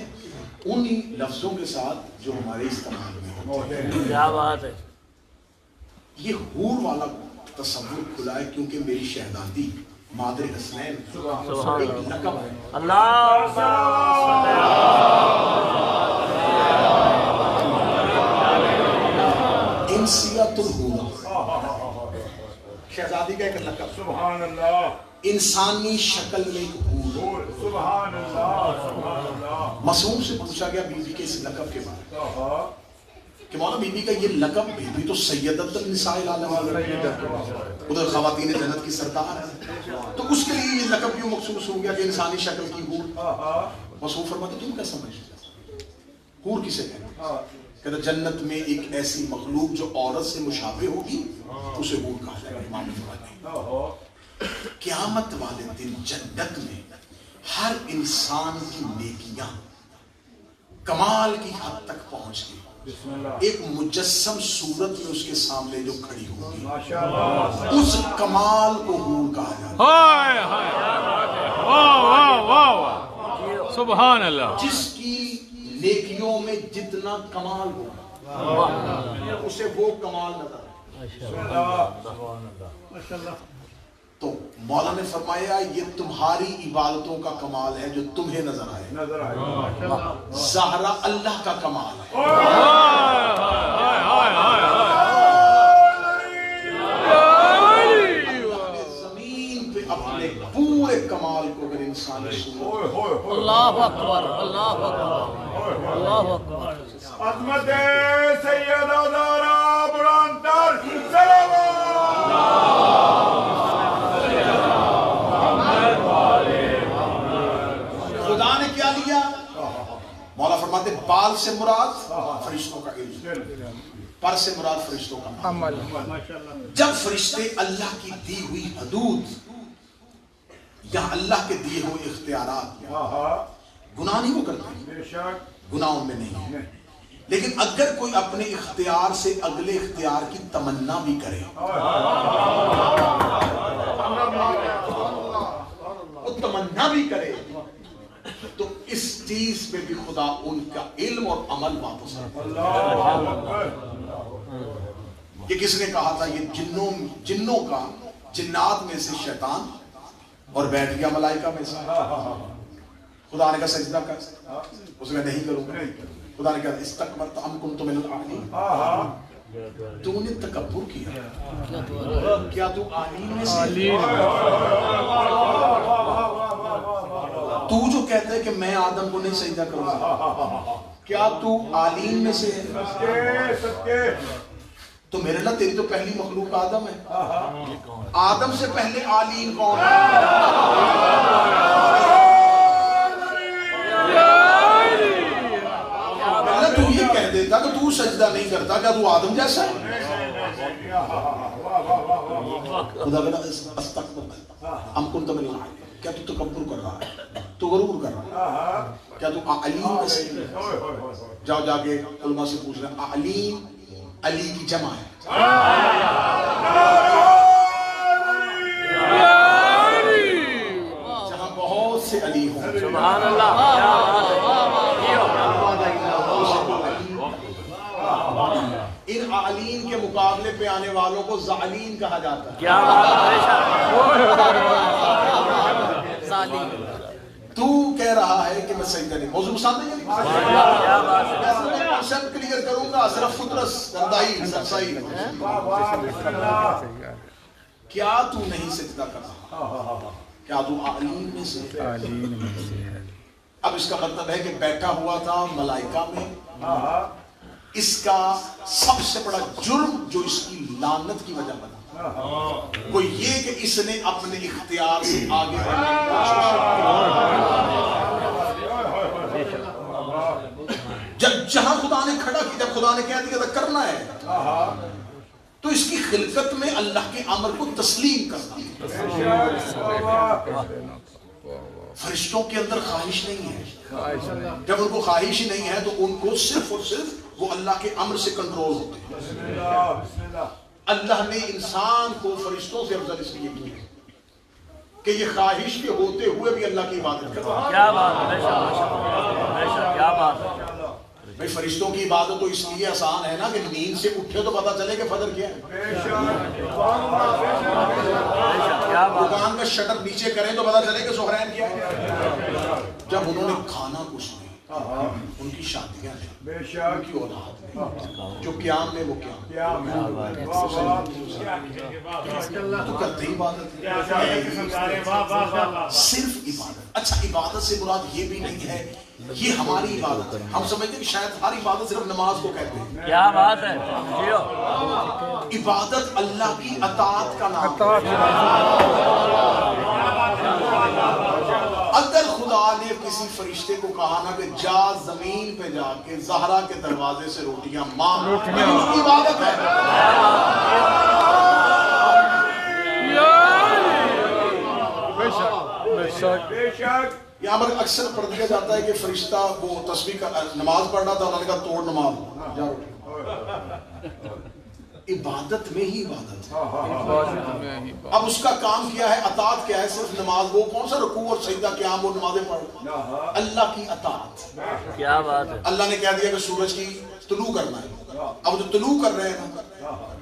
انہی لفظوں کے ساتھ جو ہمارے استعمال میں ہوتے ہیں۔ کیا بات ہے۔ یہ حور والا تصور کھلا ہے کیونکہ میری شہزادی مادر حسنین ایک لقب ہے۔ اللہ انسیت الحورہ، شہزادی کا ایک لقب، سبحان اللہ، انسانی شکل میں ایک حور۔ سبحان اللہ، سبحان اللہ۔ معصوم سے پوچھا گیا بی بی کے اس لقب کے بارے میں کہ مولا بی بی کا یہ لقب، بی بی تو سیدۃ النساء العالمین، ادھر خواتین جنت کی سردار ہے، تو اس کے لیے یہ لقب کیوں مخصوص ہو گیا کہ انسانی شکل کی حور؟ معصوم فرماتے تم کیا سمجھتے حور کسے کہتے ہیں؟ کہتے جنت میں ایک ایسی مخلوق جو عورت سے مشابہ ہوگی اسے حور کہا جائے گا۔ امام نے فرمایا قیامت والے دن جنت میں ہر انسان کی نیکیاں کمال کی حد تک پہنچ گئی، ایک مجسم صورت میں اس کے سامنے جو کھڑی ہوگی اس کمال کو حور کہا جاتا ہے۔ ہائے ہائے، واہ واہ واہ واہ، سبحان اللہ۔ جس کی نیکیوں میں جتنا کمال ہوگا اسے وہ کمال نظر آئے۔ تو مولا نے فرمایا یہ تمہاری عبادتوں کا کمال ہے جو تمہیں نظر آئے، زہرا اللہ کا کمال ہے۔ اللہ نے زمین پہ اپنے پورے کمال کو اگر انسان اللہ اکبر، اللہ اکبر، اللہ اکبر۔ عظمت سیدہ زہرا برانتر سلام خدا نے کیا لیا؟ مولا فرماتے بال سے مراد فرشتوں کا علم، پر سے مراد فرشتوں کا عمل۔ جب فرشتے اللہ کی دی ہوئی حدود یا اللہ کے دیے ہوئے اختیارات گناہ نہیں وہ کرتے، گناہ ان میں نہیں ہے، لیکن اگر کوئی اپنے اختیار سے اگلے اختیار کی تمنا بھی کرے، وہ تمنا بھی کرے، تو اس چیز پہ بھی خدا ان کا علم اور عمل واپس ہے۔ یہ کس نے کہا تھا؟ یہ جنوں کا، جنات میں سے شیطان اور بیٹھ گیا ملائکہ میں سے۔ خدا نے کہا سجدہ کر، اس نے نہیں کروں گا۔ خدا نے کہا استکبرت ام کنت من العالین، تو نے تکبر کیا، کیا تو عالین میں سے؟ تو جو کہتا ہے کہ میں آدم کو نہیں سجدہ کروں گا، کیا تو عالین میں سے ہے؟ تو میرے اللہ تیری تو پہلی مخلوق آدم ہے، آدم سے پہلے عالین کون ہے؟ اللہ تو یہ کہہ دیتا کہ تو سجدہ نہیں کرتا، کیا تو آدم جیسا ہے؟ خدا کہتا استغفر ام کنت من العالین، کیا تو تکبر کر رہا ہے، تو غرور کر رہا ہے، کیا تو علیم میں سے؟ جاؤ جا کے علماء سے پوچھ رہے ہیں علیم علی کی جمع ہے، جہاں بہت سے علی ہوں، سبحان اللہ۔ ان علیم کے مقابلے پہ آنے والوں کو ظالین کہا جاتا ہے۔ کیا بات ہے۔ تو کہہ رہا ہے کہ میں سجدہ نہیں، موضوع مسامنے نہیں، کیا بات ہے میں کنسپٹ کلیئر کروں گا، صرف فطرس گندائی سچائی۔ کیا تو نہیں سجدہ کر رہا؟ کیا تو عالین میں سے؟ اب اس کا مطلب ہے کہ بیٹھا ہوا تھا ملائکہ میں، اس کا سب سے بڑا جرم جو اس کی لعنت کی وجہ بنا وہ یہ کہ اس نے اپنے اختیار سے آگے بڑھنے کی کوشش کی۔ جہاں خدا نے کھڑا کی، جب خدا نے کہہ دیا تھا کرنا ہے، تو اس کی خلقت میں اللہ کے امر کو تسلیم کرنا۔ فرشتوں کے اندر خواہش نہیں ہے، جب ان کو خواہش ہی نہیں ہے تو ان کو صرف اور صرف وہ اللہ کے امر سے کنٹرول ہوتے ہیں۔ اللہ نے انسان کو فرشتوں سے افضل اس لیے کیا کہ یہ خواہش کے ہوتے ہوئے بھی اللہ کی عبادت کرتا ہے۔ کیا بات ہے، بے شک کیا بات ہے۔ بھائی فرشتوں کی عبادت تو اس لیے آسان ہے نا کہ نیند سے اٹھے تو پتا چلے کہ فجر کیا ہے۔ دکان کا شٹر نیچے کریں تو پتا چلے کہ ظہرین کیا ہے۔ جب انہوں نے کھانا کچھ نہیں، ان کی شادیاں ہیں، ان کی اولاد ہے، جو قیام میں وہ قیام تو کرتے ہی عبادت ہے، صرف عبادت۔ اچھا عبادت سے مراد یہ بھی نہیں ہے یہ ہماری عبادت ہے، ہم سمجھتے ہیں کہ شاید ہر عبادت صرف نماز کو کہتے ہیں۔ کیا بات ہے، عبادت اللہ کی اطاعت کا نام ہے۔ اگر خدا نے کسی فرشتے کو کہا نا کہ جا زمین پہ جا کے زہرا کے دروازے سے روٹیاں مانگ، اس کی عبادت ہے۔ یہاں پر اکثر پڑھ دیا جاتا ہے کہ فرشتہ وہ تسبیح کا نماز پڑھ رہا تھا، انہوں نے کہا توڑ نماز، جاؤ۔ عبادت میں ہی عبادت ہے۔ اب اس کا کام کیا ہے، اطاعت کیا ہے؟ صرف نماز، وہ کون سا رکوع اور سجدہ قیام وہ نمازیں پڑھ، اللہ کی اطاعت۔ کیا بات ہے۔ اللہ نے کہہ دیا کہ سورج کی طلوع کرنا ہے، اب جو طلوع کر رہے ہیں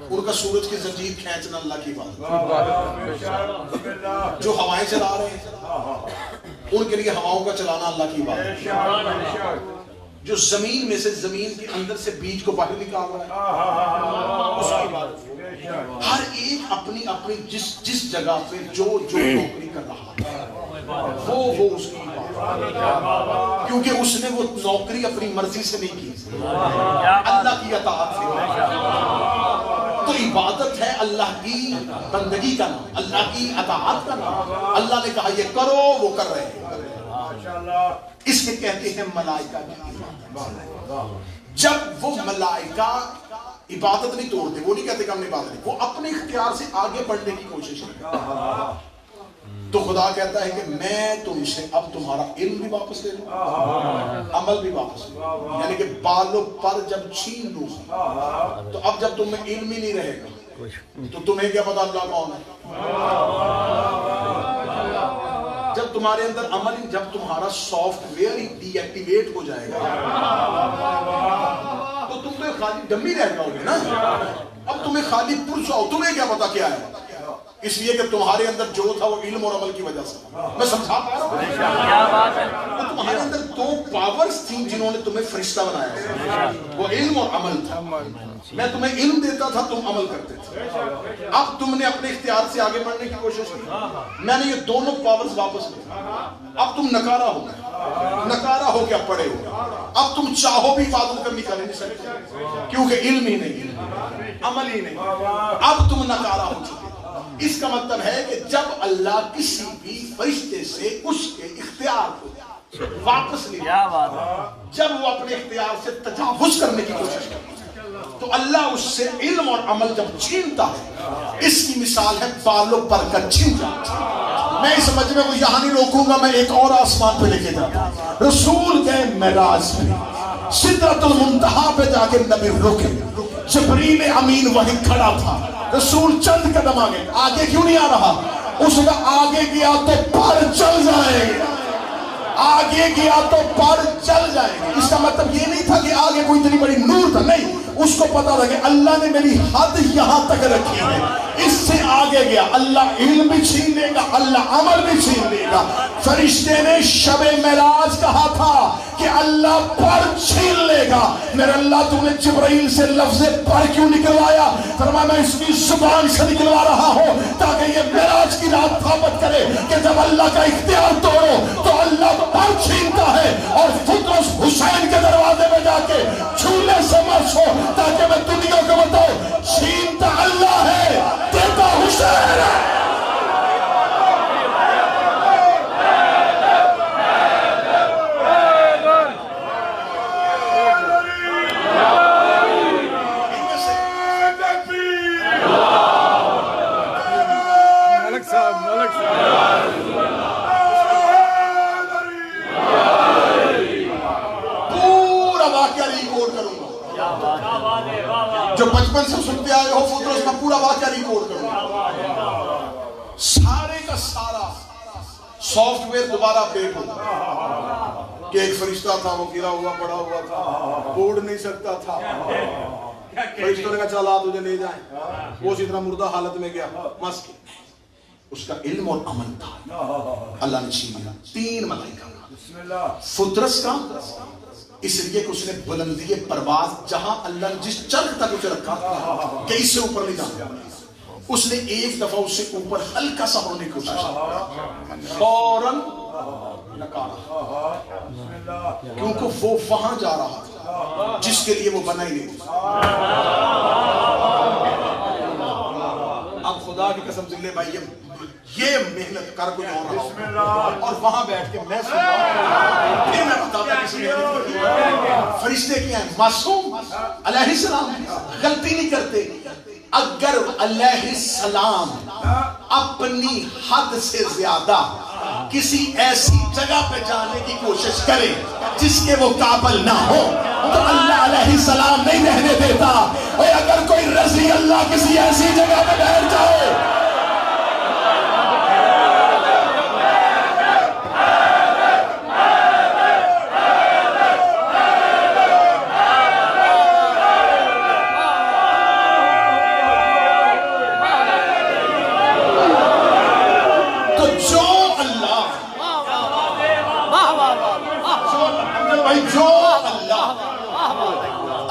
ان کا سورج کی زنجیر کھینچنا اللہ کی عبادت۔ جو ہوائیں چلا رہے ہیں ان کے لیے ہواؤں کا چلانا اللہ کی عبادت۔ جو زمین میں سے، زمین کے اندر سے بیج کو باہر نکال رہا ہے اس کی عبادت۔ ہر ایک اپنی اپنی جس جگہ پہ جو نوکری کر رہا ہے وہ اس کی عبادت، کیونکہ اس نے وہ نوکری اپنی مرضی سے نہیں کی، اللہ کی اطاعت سے۔ تو عبادت ہے اللہ کی بندگی کا نام، اللہ کی اطاعت کا نام۔ اللہ نے کہا یہ کرو، وہ کر رہے ہیں، اس کے کہتے ہیں ملائکہ کی عبادت۔ جب وہ ملائکہ عبادت نہیں توڑتے، وہ نہیں کہتے کہ ہم نے عبادت نہیں، وہ اپنے اختیار سے آگے بڑھنے کی کوشش کرتے، تو خدا کہتا ہے کہ میں تم سے اب تمہارا علم بھی واپس لے لوں، عمل بھی واپس لے لوں، یعنی کہ بالوں پر جب چھین لوں تو اب جب تم میں علم ہی نہیں رہے گا تو تمہیں کیا پتا اللہ کون ہے؟ جب تمہارے اندر عمل ہی، جب تمہارا سافٹ ویئر ہی ڈی ایکٹیویٹ ہو جائے گا تو تم تو خالی ڈمی رہ جاؤ گے نا۔ اب تمہیں خالی پرسو، تمہیں کیا پتا کیا ہے؟ اس لیے کہ تمہارے اندر جو تھا وہ علم اور عمل کی وجہ سے۔ میں سمجھا پا رہا ہوں؟ تو تمہارے اندر دو پاورز تھیں جنہوں نے تمہیں فرشتہ بنایا، وہ علم اور عمل تھا۔ میں تمہیں علم دیتا تھا، تم عمل کرتے تھے۔ اب تم نے اپنے اختیار سے آگے بڑھنے کی کوشش کی، میں نے یہ دونوں پاورز واپس لی۔ اب تم نکارا ہو گئے، نکارا ہو کے اب پڑے ہو، اب تم چاہو بھی عبادت کرنی کر نہیں سکتے کیونکہ علم ہی نہیں، عمل ہی نہیں، اب تم نکارا ہو چکے۔ اس کا مطلب ہے کہ جب اللہ کسی بھی فرشتے سے اس کے اختیار کو واپس لے، جب وہ اپنے اختیار سے تجاوز کرنے کی کوشش کرتا ہے تو اللہ اس سے علم اور عمل جب چھینتا ہے، اس کی مثال ہے بالوں پر کا چھین جاتا۔ میں اس مجمع کو یہاں نہیں روکوں گا، میں ایک اور آسمان پہ لے کے جاتا ہوں۔ رسول گئے معراج پہ، سدرۃ المنتہا پہ جا کے نبی رکے، جبریل امین وہیں کھڑا تھا، رسول چند قدم آگے، آگے کیوں نہیں آ رہا؟ اس نے آگے گیا تو پر چل جائے گا، آگے گیا تو پر چل جائے گا۔ اس کا مطلب یہ نہیں تھا کہ آگے کوئی اتنی بڑی نور تھا، نہیں، اس کو پتا تھا کہ اللہ نے میری حد یہاں تک رکھی ہے، اس سے آگے گیا اللہ علم بھی چھین لے گا, اللہ عمل بھی چھین لے گا. فرشتے نے شب معراج کہا تھا کہ اللہ پر چھین لے گا. میرے اللہ تو نے جبرائیل سے لفظ پر کیوں نکلوایا؟ فرمایا میں اس کی زبان سے نکلوا رہا ہوں تاکہ یہ معراج کی رات ثابت کرے کہ جب اللہ کا اختیار توڑو تو اللہ پر چھینتا ہے. اور فطرس حسین کے دروازے میں جا کے چھولے سے مرس ہو تاکہ میں دنیا کو بتاؤں چھینتا اللہ ہے, دیتا حسین ہے. جو بچپن سے سنتے آئے ہو فطرس کا پورا واقعہ ریکارڈ کروں, سارے کا سارا سافٹ ویئر دوبارہ اپڈیٹ ہوتا کہ ایک فرشتہ تھا وہ گرا ہوا پڑا ہوا تھا, اڑ نہیں سکتا تھا. فرشتوں نے کہا چلا تجھے لے جائیں, وہ اسی طرح مردہ حالت میں گیا. مسک اس کا علم اور عمل تھا, اللہ نے چھین لیا. 3 ملائکہ فطرس کا اس لیے کہ اس نے بلندی پرواز جہاں اللہ نے جس چرخ تک اسے رکھا کہ اس سے اوپر نہیں جانا, اس نے ایک دفعہ اس سے اوپر ہلکا سا ہونے کی کوشش کی, فوراً نکارا, کیونکہ وہ وہاں جا رہا تھا جس کے لیے وہ بنا ہی نہیں تھا. اب خدا کی قسم سے لے بھائی یہ محنت کر کوئی اور اور وہاں بیٹھ کے میں سن رہا پھر میں بتاتا کسی نے فرشتے کیا ہیں معصوم علیہ السلام غلطی نہیں کرتے. اگر علیہ السلام اپنی حد سے زیادہ کسی ایسی جگہ پہ جانے کی کوشش کرے جس کے وہ قابل نہ ہو تو اللہ علیہ السلام نہیں رہنے دیتا. اور اگر کوئی رضی اللہ کسی ایسی جگہ پہ بیٹھ جائے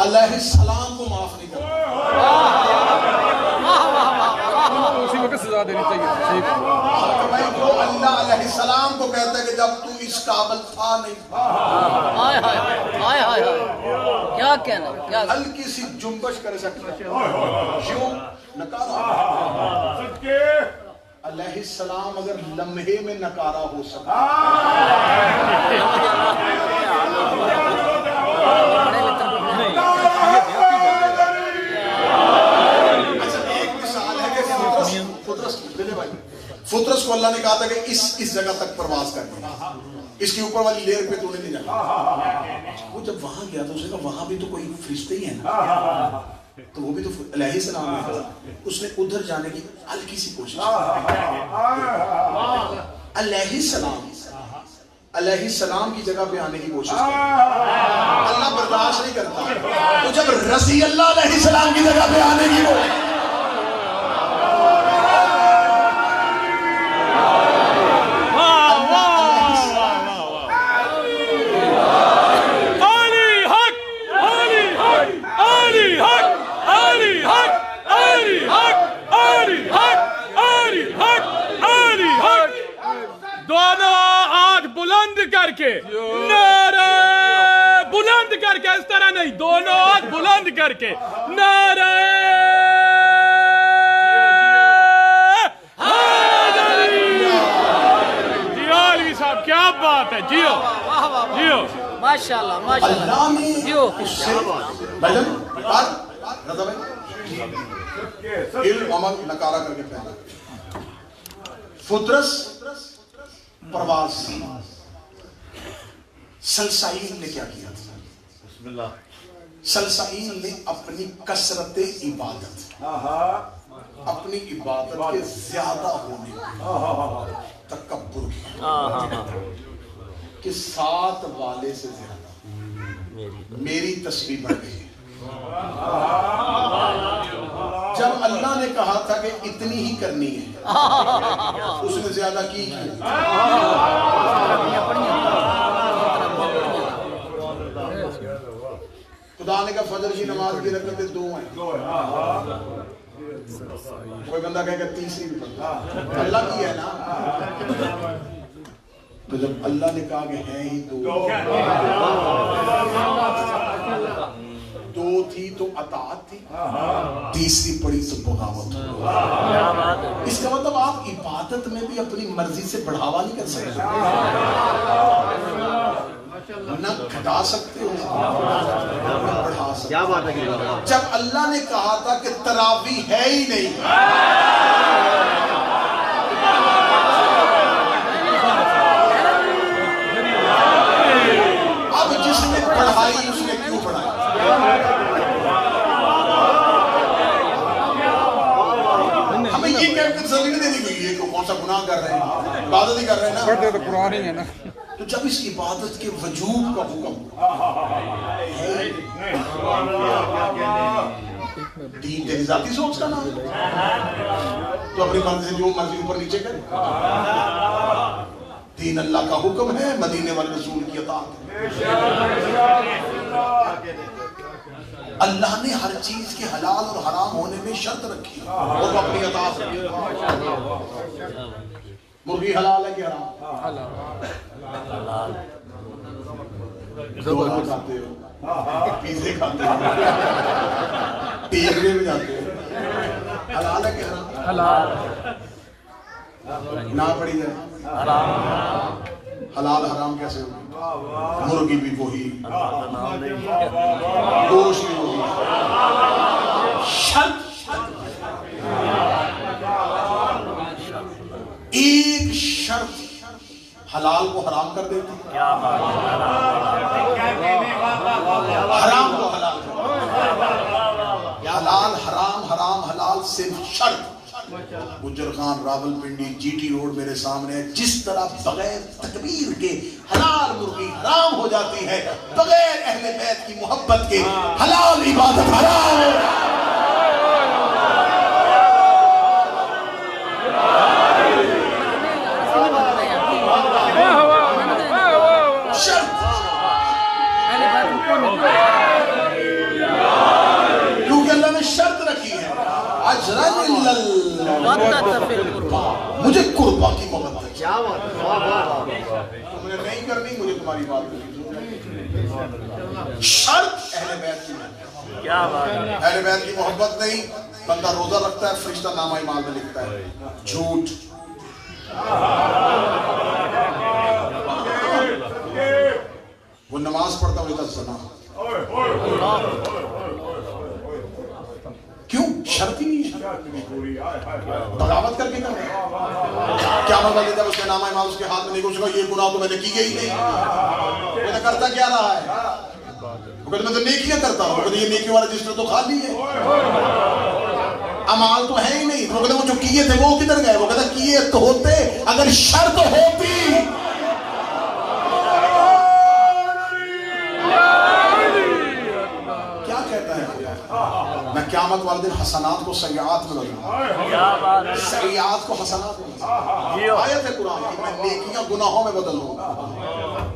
علیہ السلام کو معاف نہیں کرتا, اسی وقت سزا دینی چاہیے. جو اللہ علیہ السلام کو کہتا ہے کہ جب تو اس قابل تھا نہیں کیا کہنا, ہلکی سی جنبش کر سکتا یوں نکارا. علیہ السلام اگر لمحے میں نکارا ہو سکتا فطرس کو اللہ نے کہا تھا کہ اس جگہ تک پرواز کرنی, اس کے اوپر والی لیئر پہ تو نہیں جانا. وہ جب وہاں گیا تو اس نے کہا وہاں بھی تو کوئی فرشتے ہی ہے نا, تو وہ بھی تو علیہ السلام نے, اس نے ادھر جانے کی ہلکی سی کوشش. علیہ السلام کی جگہ پہ آنے کی کوشش اللہ برداشت نہیں کرتا. تو جب رضی اللہ علیہ السلام کی جگہ پہ آنے کی کوشش نعرہ بلند کر کے, اس طرح نہیں, دونوں ہاتھ بلند کر کے نعرہ حیدری. جی صاحب کیا بات ہے, جیو جیو ماشاءاللہ ماشاءاللہ جیو. علم عمل نکارا کر کے پہنا. فطرس پرواز. سلسائیل نے کیا کیا تھا؟ سلسائیل نے اپنی کثرت عبادت, اپنی عبادت کے زیادہ ہونے تکبر کیا کہ 7 والے سے زیادہ میری تسبیح بڑھ گئی. جب اللہ نے کہا تھا کہ اتنی ہی کرنی ہے اس نے زیادہ کی خدا نے کہا فجر کی نماز کی رکعتیں 2 ہیں کوئی بندہ کہے کہ تیسری بھی پڑھتا اللہ کی ہے نا تو جب اللہ نے کہا کہ ہیں ہی 2 تھی تو اطاعت تھی تیسری پڑھی تو بغاوت اس کا مطلب آپ عبادت میں بھی اپنی مرضی سے بڑھاوا نہیں کر سکتے نہ گھٹا سکتے ہو نہ بڑھا سکتے ہو جب اللہ نے کہا تھا کہ تراویح ہے ہی نہیں اب جس نے پڑھائی اس نے کیوں پڑھائی ہمیں یہ کہہ کے تسلی نہیں دینی گئی ہے کہ کون سا گناہ کر رہے ہیں عبادت ہی کر رہے ہیں نا پڑھتے تو قرآن ہی ہے نا تو جب اس عبادت کے وجوب کا حکم دین تیری ذاتی سوچ کا نام تو اپنی مرضی سے جو مرضی اوپر نیچے کرے دین اللہ کا حکم ہے مدینے والے رسول کی اطاعت اللہ نے ہر چیز کے حلال اور حرام ہونے میں شرط رکھی اور وہ اپنی اطاعت رکھی مرغی حلال ہے کہ حرام دونوں کھاتے ہو پیزے کھاتے ہو ٹیکرے میں جاتے ہو حلال ہے کہ حرام حلال نہ پڑی جائے حلال حرام کیسے ہوگی مرغی بھی وہی گوشت بھی وہی شرط ایک شرط حلال کو حرام کر دیتی حرام کو حلال حلال حرام حرام حلال صرف شرط Gujar Khan Rawalpindi G T road میرے سامنے ہے جس طرح بغیر تکبیر کے حلال مرغی حرام ہو جاتی ہے بغیر اہل بیت کی محبت کے حلال عبادت حرام ہو کیونکہ اللہ نے شرط رکھی ہے مجھے قربا کی محبت تم نے نہیں کرنی مجھے تمہاری بات کرنی شرط اہل بیت کی اہل بیت کی محبت نہیں بندہ روزہ رکھتا ہے فرشتہ نامہ اعمال میں لکھتا ہے جھوٹ وہ نماز پڑھتا ہوئے تھا زنا کیوں شرط ہی نہیں ہے بغاوت کر کے کر رہے کیا مطلب جب اس کے نامہ اعمال اس کے ہاتھ میں نہیں کچھ یہ گناہ تو میں نے کی گئی نہیں میں نے کرتا کیا رہا ہے وہ کہتے میں تو نیکیاں کرتا ہوں وہ کہتے یہ نیکی والا رجسٹر تو خالی ہے اعمال تو ہے ہی نہیں وہ کہتے وہ جو کیے تھے وہ کدھر گئے وہ کہتا کیے تو ہوتے اگر شرط ہوتی میں قیامت والے دن حسنات کو سیئات میں بدلوں سیئات کو حسنات میں بدلوں آیت ہے قرآن کی میں نیکیاں گناہوں میں بدل دوں گا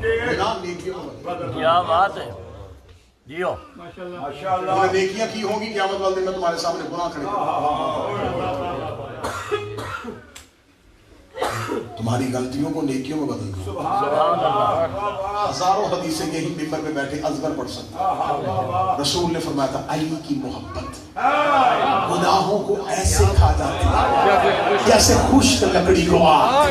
گناہ نیکیوں میں بدل کیا بات ہے جیو تم نے نیکیاں کی ہوں گی قیامت والے دن میں تمہارے سامنے گناہ کھڑے تمہاری غلطیوں کو نیکیوں میں بدل دوں ہزاروں حدیثیں یہی ممبر پہ بیٹھے ازبر پڑھ سکتے رسول نے فرمایا تھا علی کی محبت گناہوں کو ایسے کھا جاتی ہے جیسے خشک لکڑی کو آگ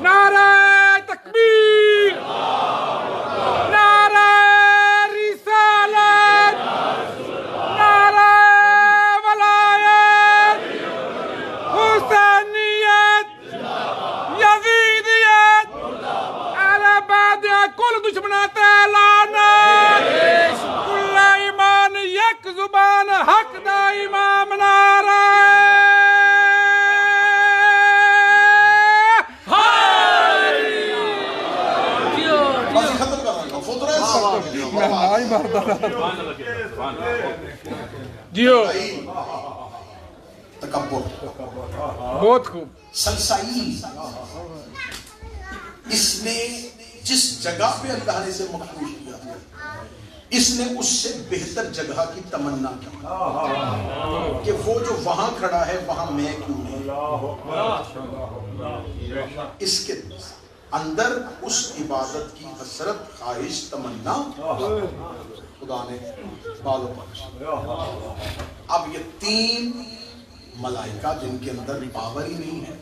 نعرہ تکبیر نعرہ رسالت نعرہ ولایت حسینیت یزیدیت اہل بیت کل دشمنات اعلانت کل ایمان یک زبان حق دا جیو تکبر، بہت خوب. سلسائی، اس نے جس جگہ پہ اللہ نے اسے مخصوص کیا اس نے اس سے بہتر جگہ کی تمنا کی کہ وہ جو وہاں کھڑا ہے وہاں میں کیوں نہیں. اس کے اندر اس عبادت کی حسرت، خواہش، تمنا خدا نے بالوں پر. اب یہ تین ملائکہ جن کے اندر پاور ہی نہیں ہے،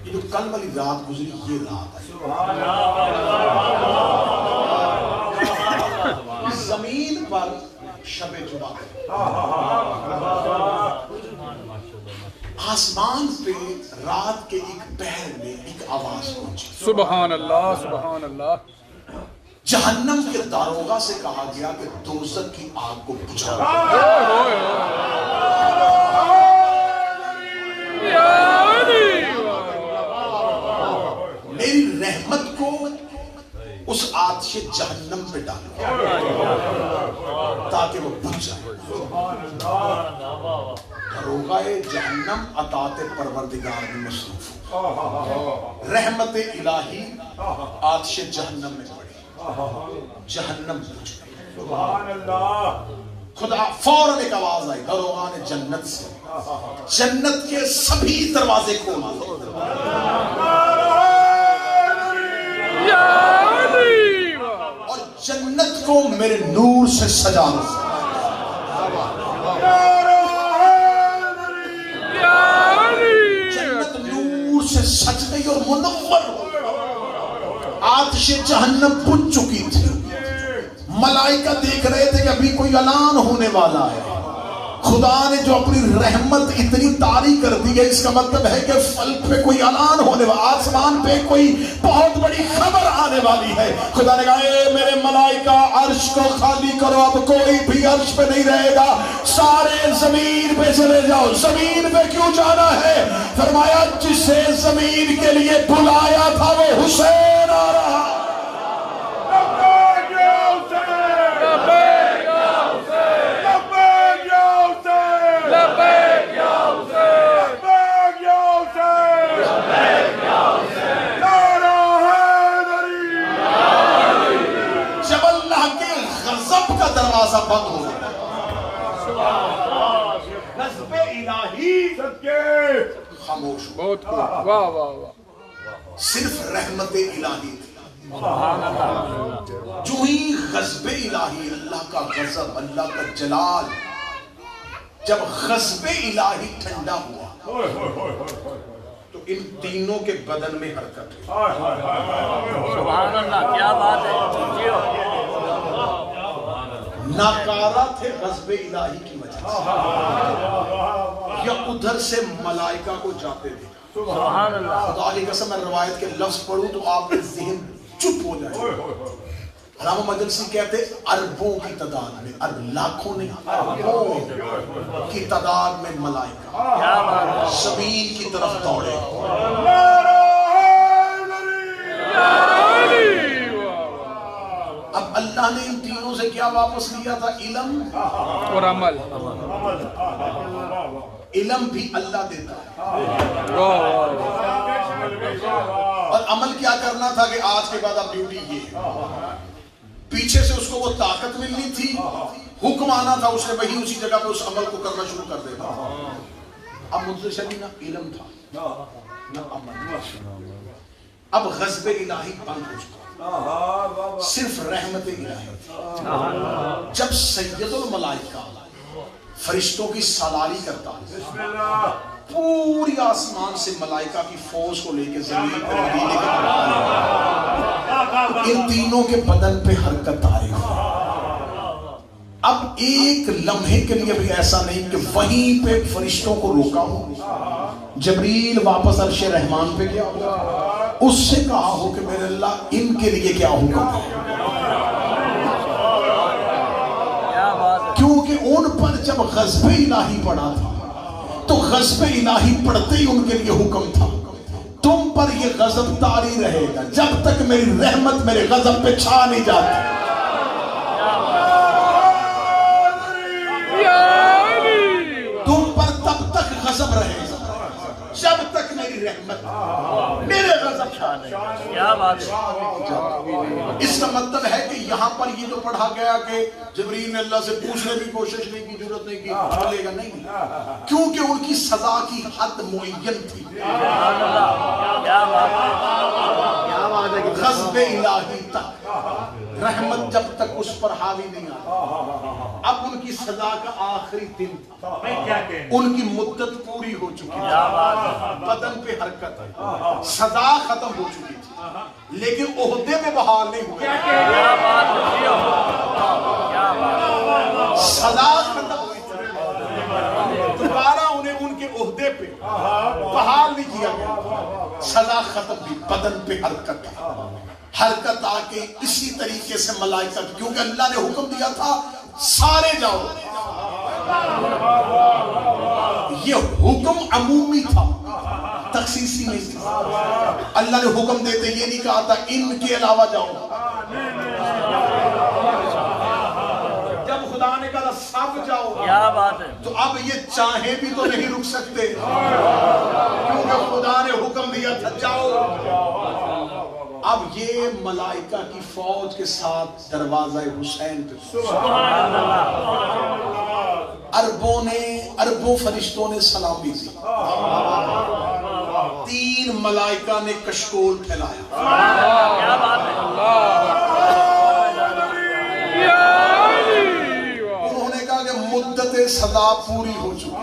یہ جو کل والی رات گزری یہ رات ہے. زمین پر شب جمعہ، آسمان پہ رات کے ایک پہر میں ایک آواز پہنچی. سبحان اللہ، سبحان اللہ. جہنم کے داروغہ سے کہا گیا کہ دوزخ کی آگ کو بجھا. میری رحمت کو اس آتش جہنم پہ ڈالو تاکہ وہ بجھ جائے. داروغہ جہنم اطاعت پروردگار میں مصروف ہو. رحمت الہی آتش جہنم میں پڑی، جہنم بجھ گئی. سبحان اللہ. خدا فوراً ایک آواز آئی داروغان جنت سے، جنت کے سبھی دروازے کھول دو. اور جنت کو میرے نور سے سجا دو. جنت نور سے سج گئی اور منور ہو. آتش جہنم بجھ چکی تھی. ملائکہ دیکھ رہے تھے کہ ابھی کوئی اعلان ہونے والا ہے. خدا نے جو اپنی رحمت اتنی طاری کر دی ہے، اس کا مطلب ہے کہ فلک پہ کوئی اعلان ہونے والا، آسمان پہ کوئی بہت بڑی خبر آنے والی ہے. خدا نے کہا اے میرے ملائکہ عرش کو خالی کرو، اب کوئی بھی عرش پہ نہیں رہے گا، سارے زمین پہ چلے جاؤ. زمین پہ کیوں جانا ہے؟ فرمایا جسے زمین کے لیے بلایا تھا وہ حسین آ رہا. دروازہ بند ہو گیا. غضب الہی خاموش ہو. بہت خوب. واہ واہ واہ. صرف رحمت الہی تھی. جو ہی غضب الہی، اللہ کا غضب، اللہ کا جلال، جب غضب الہی ٹھنڈا ہوا تو ان تینوں کے بدن میں حرکت ہوئی. سبحان اللہ، کیا بات ہے. ناکارہ تھے غضب الہی کی وجہ سے، یا ادھر سے ملائکہ کو جاتے تھے. سبحان اللہ. خدا کی قسم میں روایت کے لفظ پڑھوں تو آپ کے ذہن چپ ہو جائے. علامہ مجلسی کہتے اربوں کی تعداد میں، لاکھوں نہیں، اربوں کی تعداد میں ملائکہ زمین کی طرف دوڑے. اب اللہ نے ان تینوں سے کیا واپس لیا تھا؟ علم اور عمل. علم بھی اللہ دیتا ہے، واہ. اور عمل کیا کرنا تھا کہ آج کے بعد اب ڈیوٹی یہ. پیچھے سے اس کو وہ طاقت ملنی تھی، حکم آنا تھا، اس نے وہی اسی جگہ پہ اس عمل کو کرنا شروع کر دینا. اب مجھ سے نہ علم تھا نہ عمل. اب غضب الہی بند ہو چکا، صرف رحمت الہی. جب سید الملائکہ فرشتوں کی سالاری کرتا ہے، پوری آسمان سے ملائکہ کی فوج کو لے کے زمین پر مدینے کے طرف، ان تینوں کے بدن پہ حرکت آئی. اب ایک لمحے کے لیے بھی ایسا نہیں کہ وہیں پہ فرشتوں کو روکا ہو. جبریل واپس عرش رحمان پہ گیا ہو، اس سے کہا ہو کہ میرے اللہ ان کے لیے کیا حکم ہے، کیونکہ ان پر جب غضب الہی پڑا تھا تو غضب الہی پڑھتے ہی ان کے لیے حکم تھا. تم پر یہ غضب طاری رہے گا جب تک میری رحمت میرے غضب پہ چھا نہیں جاتی. تم پر تب تک غضب رہے گا جب تک میری رحمت میرے غضب چھا نہیں. کیا بات ہے. اس کا مطلب ہے کہ یہاں پر یہ جو پڑھا گیا کہ جبرائیل نے اللہ سے پوچھنے کی کوشش نہیں کی, ضرورت نہیں کی, بولے گا نہیں, کیونکہ ان کی سزا کی حد معین تھی. کیا بات ہے. غضب الہی تک رحمت جب تک اس پر حاوی نہیں آتی. اب ان کی سزا کا آخری دن تھا, ان کی مدت پوری ہو چکی تھی, بدن پہ حرکت ہے, سزا ختم ہو چکی تھی, لیکن عہدے میں بحال نہیں ہوئے. سزا ختم ہوئی تھی, دوبارہ انہیں ان کے عہدے پہ بحال نہیں کیا گیا. سزا ختم ہوئی, بدن پہ حرکت ہے. حرکت آ کے اسی طریقے سے ملائکہ, کیونکہ اللہ نے حکم دیا تھا سارے جاؤ. یہ حکم عمومی تھا, تخصیصی نہیں تھا. اللہ نے حکم دیتے یہ نہیں کہا تھا ان کے علاوہ جاؤ. جب خدا نے کہا سب جاؤ, کیا بات ہے. تو اب یہ چاہیں بھی تو نہیں رک سکتے, کیونکہ خدا نے حکم دیا تھا جاؤ. اب یہ ملائکہ کی فوج کے ساتھ دروازہ حسین پہ اربوں فرشتوں نے سلامی دی. 3 ملائکہ نے کشکول پھیلایا. کیا بات ہے. انہوں نے کہا کہ مدت سزا پوری ہو چکی,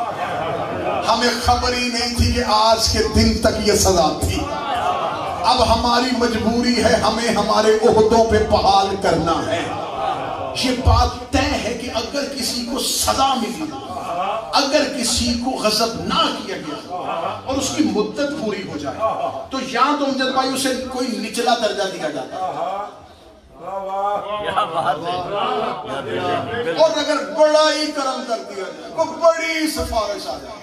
ہمیں خبر ہی نہیں تھی کہ آج کے دن تک یہ سزا تھی. اب ہماری مجبوری ہے, ہمیں ہمارے عہدوں پہ بحال کرنا ہے. یہ بات طے ہے کہ اگر کسی کو سزا ملی, اگر کسی کو غضب نہ کیا گیا اور اس کی مدت پوری ہو جائے, تو یا تو امجد بھائی اسے کوئی نچلا درجہ دیا جاتا ہے, کیا بات ہے. اور اگر بڑا ہی کرم کر دیا جائے, کوئی بڑی سفارش آ جائے,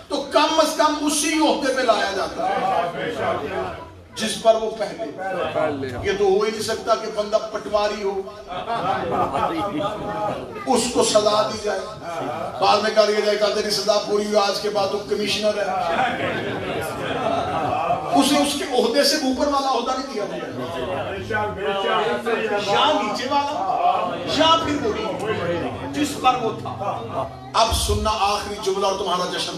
تو کم از کم اسی عہدے پہ لایا جاتا ہے جس پر وہ پہلے. یہ تو ہو ہی نہیں سکتا کہ بندہ پٹواری ہو, اس کو سزا دی جائے, بعد میں کہا دیا جائے کہ تیری سزا پوری ہوئی, آج کے بعد وہ کمشنر ہے. اسے اس کے عہدے سے اوپر والا عہدہ نہیں دیا جائے, یا نیچے والا یا پھر وہی جس پر وہ تھا. اب سننا آخری جملہ اور تمہارا جشن.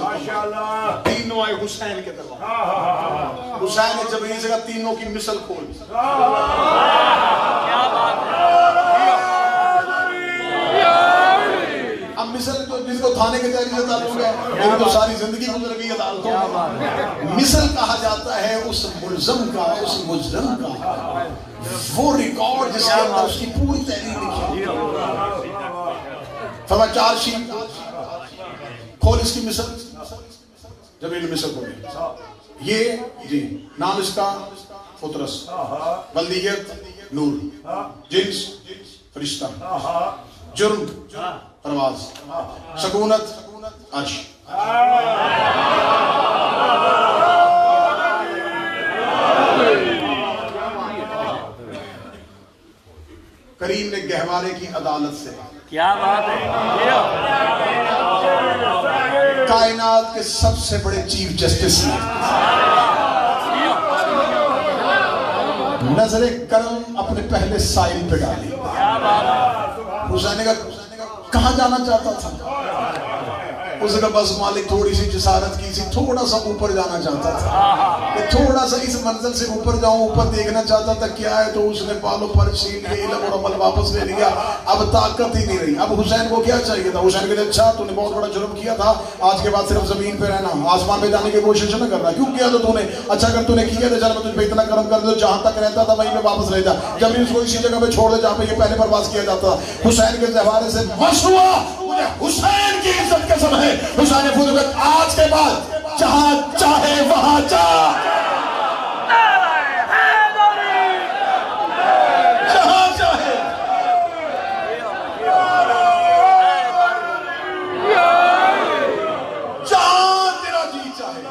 تینوں آئے حسین کے دروازے. حسین نے جبرائیل سے کہا تینوں کی مثل کھول. کیا بات ہے. اب مثل تو جس کو تھانے کے تحریر سے تعلق ہے, وہ تو ساری زندگی گزر گئی عدالتوں میں. مثل کہا جاتا ہے اس ملزم کا, اس مجرم کا, وہ ریکارڈ جس کے اندر اس کی پوری تحریر لکھی. فرمایا 4 شیٹ کھول اس کی مثل. جب یہ مثل کھولے, یہ جی نام اس کا فطرس, بلدیت نور, جنس فرشتہ, جرم پرواز, سکونت عرش. کریم نے گہوارے کی عدالت سے, کیا بات ہے. کائنات کے سب سے بڑے چیف جسٹس نے نظر کرم اپنے پہلے سائل پہ ڈالی. حسین نے کہا کہاں جانا چاہتا تھا؟ اس نے کہا بس مالک تھوڑی سی جسارت کی تھی, تھوڑا سا اوپر جانا چاہتا تھا, کہ تھوڑا سا اس منزل سے اوپر جاؤں, اوپر دیکھنا چاہتا تھا کیا ہے. تو اس نے بالوں پر چھین کے علم اور عمل واپس لے لیا, اب طاقت ہی نہیں رہی. اب حسین کو کیا چاہیے تھا؟ حسین کہتے اچھا تو نے بہت بڑا جرم کیا تھا, آج کے بعد صرف زمین پہ رہنا, آسمان پہ جانے کی کوشش نہ کرنا. کیوں کیا تو نے؟ اچھا اگر تو نے کیا تو چل میں تجھ پہ اتنا کرم کر دوں, جہاں تک رہتا تھا وہیں پہ واپس رہ جا, جب اس کو اسی جگہ پہ چھوڑ دے جہاں پہ یہ پہلے پرواز کیا جاتا تھا. حسین کے حوالے سے مش ہوا, مجھے حسین کی عزت قسم ہے. حسین نے آج کے بعد جہاں چاہے وہاں جا, جہاں چاہے, جہاں تیرا جی چاہے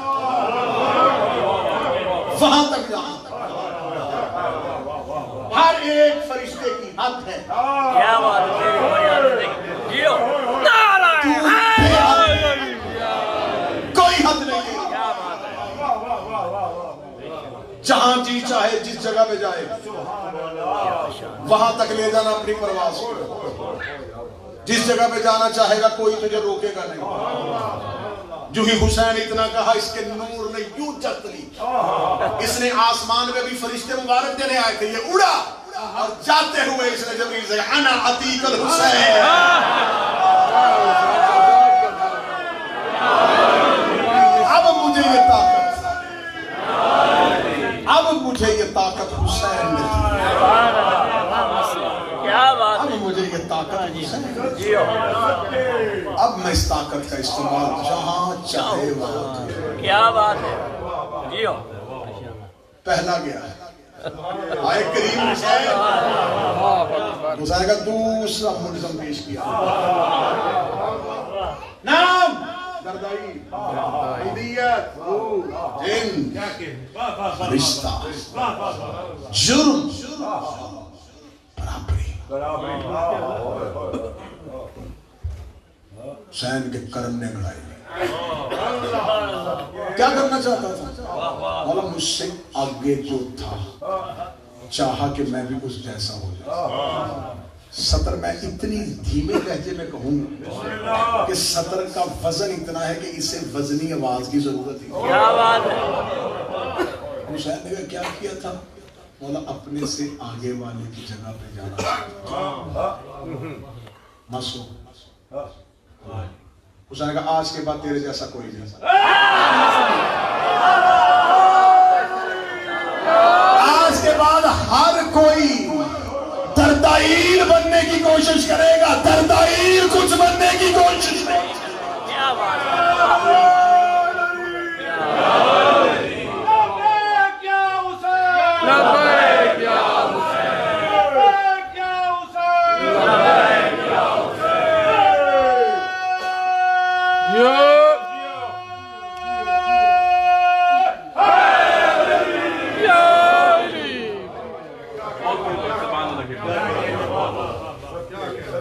حد ہے کیا بات ہے تیری بنیاد نہیں جیو نعرہ کوئی حد نہیں ہے کیا بات ہے جہاں جی چاہے جس جگہ پہ جائے وہاں تک لے جانا اپنی پرواز کو جس جگہ پہ جانا چاہے گا کوئی تجھے روکے گا نہیں جو ہی حسین اتنا کہا اس کے نور نے یوں چت لی اس نے آسمان میں بھی فرشتے مبارک دینے آئے تھے یہ اڑا اور جاتے ہوئے اس نے جبریل سے انا عتیق الحسین اب مجھے یہ طاقت حسین نے دی کیا بات اب مجھے یہ طاقت حسین نے دی جیو اب میں اس طاقت کا استعمال جہاں چاہے وہاں کروں کیا بات ہے جیو پہلا گیا آئے کریم حسین کا دوسرا ملزم پیش کیا نام دردائی عیدیت جن فرشتہ جرم برابری حسین کے کرم نے گڑائی کیا کرنا چاہتا تھا مولا مجھ سے آگے جو تھا چاہا کہ میں بھی اس جیسا ہو جاؤں سطر میں اتنی دھیمے لہجے میں کہوں کہ سطر کا وزن اتنا ہے کہ اسے وزنی آواز کی ضرورت ہے کیا بات ہے حسین نے کیا کیا تھا مولا اپنے سے آگے والے کی جگہ پہ جانا مسو حسین نے کہا آج کے بعد تیرے جیسا کوئی نہیں آج کے بعد ہر کوئی دردائیر بننے کی کوشش کرے گا دردائیر کچھ بننے کی کوشش کرے گا کیا بات ہے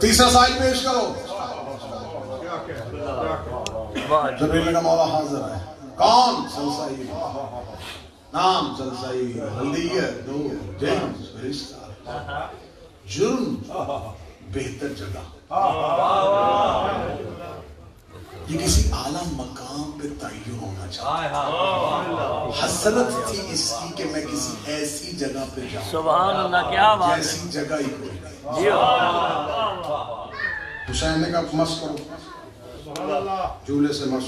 تیسرا سائل پیش کرو جبریل کا مولا حاضر ہے کون سلسائی نام سلسائی ہلدیت نور جن فرشتہ جرم بہتر جگہ یہ کسی اعلیٰ مقام پہ تعین ہونا چاہتا حسرت تھی اس کی کہ میں کسی ایسی جگہ پہ جاؤں سبحان اللہ کیا بات ہے جیسی جگہ ہی کوئی نہیں جیو حسین نے کہا مس کرو جھولے سے مس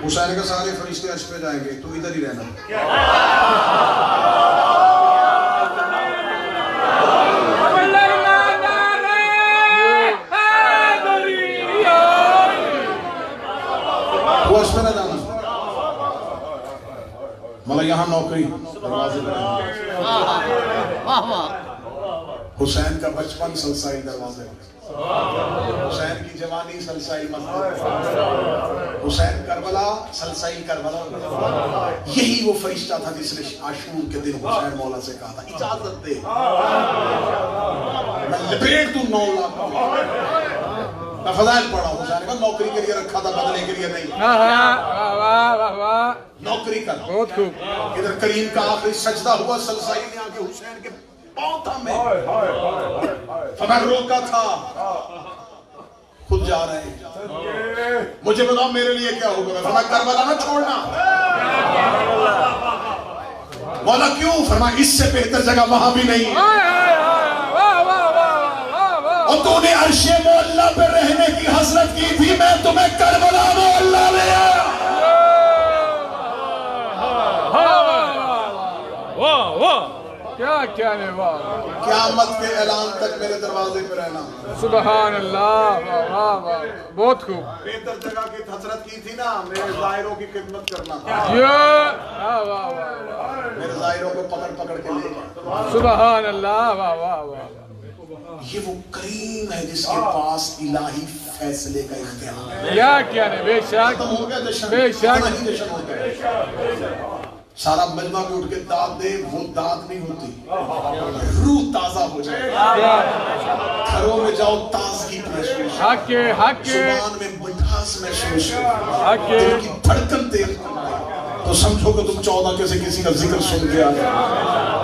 حسین نے کہا سارے فرشتے عرش پہ جائیں گے تو ادھر ہی رہنا وہ عرش پہ نہ جانا مطلب یہاں نوکری دروازے پہ حسین کا بچپن سلسائی دروازے حسین کی جوانی سلسائی مسجد حسین کربلا سلسائی کربلا یہی وہ فرشتہ تھا جس نے عاشور کے دن حسین مولا سے کہا تھا اجازت دے میں لپیٹ دوں 9 لاکھ میں فضائل پڑھا حسین کا نوکری کے لیے رکھا تھا بدلے کے لیے نہیں نوکری کر بہت خوب ادھر کریم کا آخری سجدہ ہوا سلسائی نے آکے حسین کے پاؤں تھا میں میں روکا تھا خود جا رہے ہیں مجھے بتاؤ میرے لیے کیا ہوگا فرمایا کربلا نہ چھوڑنا مولا کیوں فرمایا اس سے بہتر جگہ وہاں بھی نہیں اور تو نے عرش مولا پہ رہنے کی حسرت کی تھی میں تمہیں کربلا مولا لے آیا کیا کہنے واہ قیامت کے اعلان تک میرے دروازے پہ رہنا سبحان اللہ واہ واہ واہ بہت خوب بہتر جگہ کی حسرت کی تھی نا میرے ظاہروں کی خدمت کرنا میرے ظاہروں کو پکڑ پکڑ کے لے سبحان اللہ واہ واہ واہ یہ وہ کریم ہے جس کے پاس الہی فیصلے کا اختیار ہے کیا کہنے بے شک ختم ہو گیا جشن بے شک اتنا ہی جشن ہوتا ہے سارا مجمع بھی اٹھ کے داد دے، وہ داد نہیں ہوتی، روح تازہ ہو جائے، گھروں میں جاؤ تازگی محسوس، زبان میں مٹھاس محسوس، دل کی دھڑکن تیز، تو سمجھو کہ تم 14 کے سے کسی کا ذکر سن کے آیا،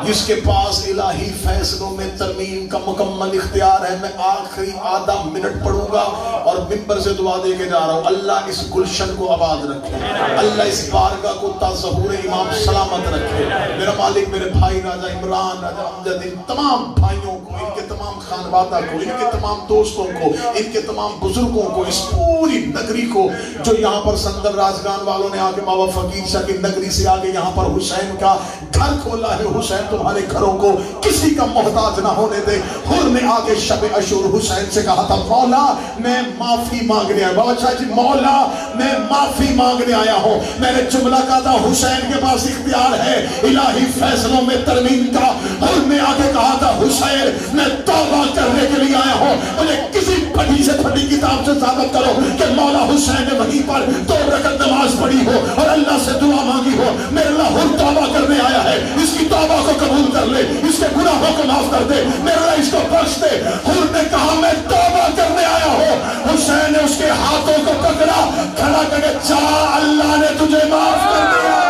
جس کے پاس الہی فیصلوں میں ترمیم کا مکمل اختیار ہے۔ میں آخری آدھا منٹ پڑھوں گا اور منبر سے دعا دے کے جا رہا ہوں، اللہ اس گلشن کو آباد رکھے، اللہ اس بارگاہ کو تا ظہور امام سلامت رکھے۔ میرا مالک، میرے بھائی راجہ عمران، راجہ امجد، ان تمام بھائیوں کو، ان کے تمام خانوادہ کو، ان کے تمام دوستوں کو، ان کے تمام بزرگوں کو، اس پوری نگری کو جو یہاں پر سندر رازگان والوں نے آگے بابا فقیر شاہ کی نگری سے آگے یہاں پر حسین کا گھر کھولا ہے، حسین تمہارے گھروں کو کسی کا محتاج نہ ہونے دے۔ حر نے آگے شب عاشور حسین سے کہا تھا، مولا میں معافی مانگنے آیا، بابا شاہ جی، مولا میں معافی مانگنے آیا ہوں۔ میں نے جملہ کہا تھا حسین کے پاس اختیار ہے الہی فیصلوں میں ترمیم کا۔ حر نے آگے کہا تھا، حسین میں توبہ کرنے کے لیے آیا ہوں، مجھے کسی پھٹی سے پھٹی کتاب سے ثابت کرو کہ مولا حسین نے وہیں پر 2 رکعت نماز پڑھی ہو اور اللہ سے دعا مانگی ہو۔ میرے اللہ حر توبہ کرنے آیا ہے، اس کی توبہ کو قبول کر لے، اس کے گناہوں کو معاف کر دے، میرے اللہ اس کو بخش دے۔ حر نے کہا میں توبہ کرنے آیا ہوں۔ حسین نے اس کے ہاتھوں کو پکڑا، کھڑا کر کے، جا اللہ نے تجھے معاف کر دیا۔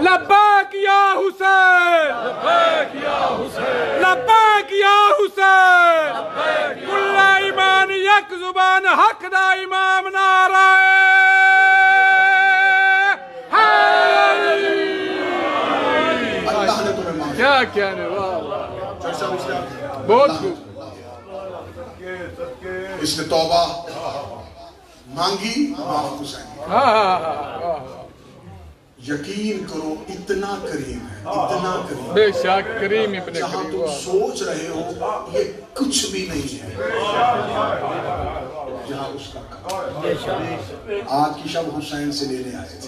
لبیک یا حسین، لبیک یا حسین، لبیک یا حسین، کل ایمان یک زبان حق دا امام نعرہ حیدری۔ اللہ نے تمہیں معاف کیا کہنے، بہت خوب۔ اس نے توبہ مانگی، معاف حسین۔ یقین کرو اتنا کریم ہے، اتنا کریم، بے شک کریم ابن جہاں کریم۔ تم سوچ رہے ہو یہ کچھ بھی نہیں ہے، جہاں اس کا آج کی شب حسین سے لینے آئے تھے،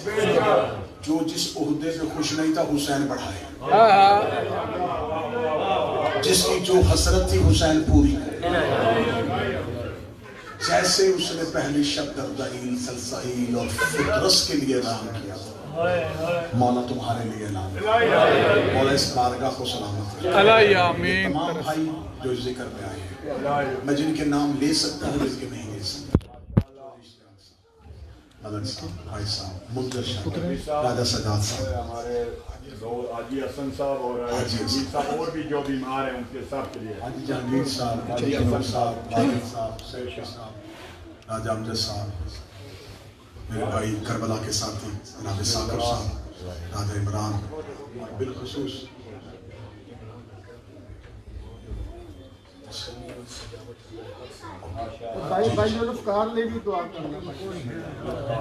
جو جس عہدے پہ خوش نہیں تھا حسین بڑھائے، جس کی جو حسرت تھی حسین پوری کرے۔ جیسے اس نے پہلی شب دردائیل، سلسائیل اور فطرس کے لیے اعلان کیا، مولا تمہارے لیے اعلان، مولا اس بارگاہ کو سلامت رکھے۔ آمین۔ تمام بھائی جو ذکر میں آئے ہیں، میں جن کے نام لے سکتا ہوں لیکن نہیں لے سکتا، مدن صاحب، بھائی صاحب، منظر شاہ، راجہ سجاد صاحب، ہمارے حاجی حسن صاحب اور جہانگیر صاحب، اور بھی جو بیمار ہیں ان کے سب کے لیے، حاجی جہانگیر صاحب، حاجی حسن صاحب، واجد صاحب، سید صاحب، راجہ امجد صاحب، میرے بھائی کربلا کے ساتھی جناب ثاقب صاحب، راجہ عمران، اور بالخصوص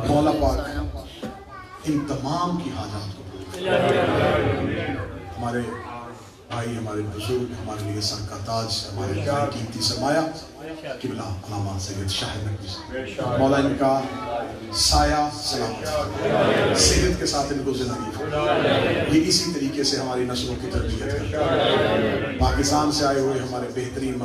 مولا پاک ان تمام کی حاجات کو پورا کرے۔ ہمارے بھائی، ہمارے بزرگ، ہمارے لیے سر کا تاج، ہمارے لیے قیمتی سرمایہ قبلہ علامہ سید شاہ نقوی صاحب، مولا ان کا سایہ سلامت، صحت کے ساتھ ان کو زندگی، یہ اسی طریقے سے ہماری نسلوں کی تربیت کرتے ہیں۔ پاکستان سے آئے ہوئے ہمارے بہترین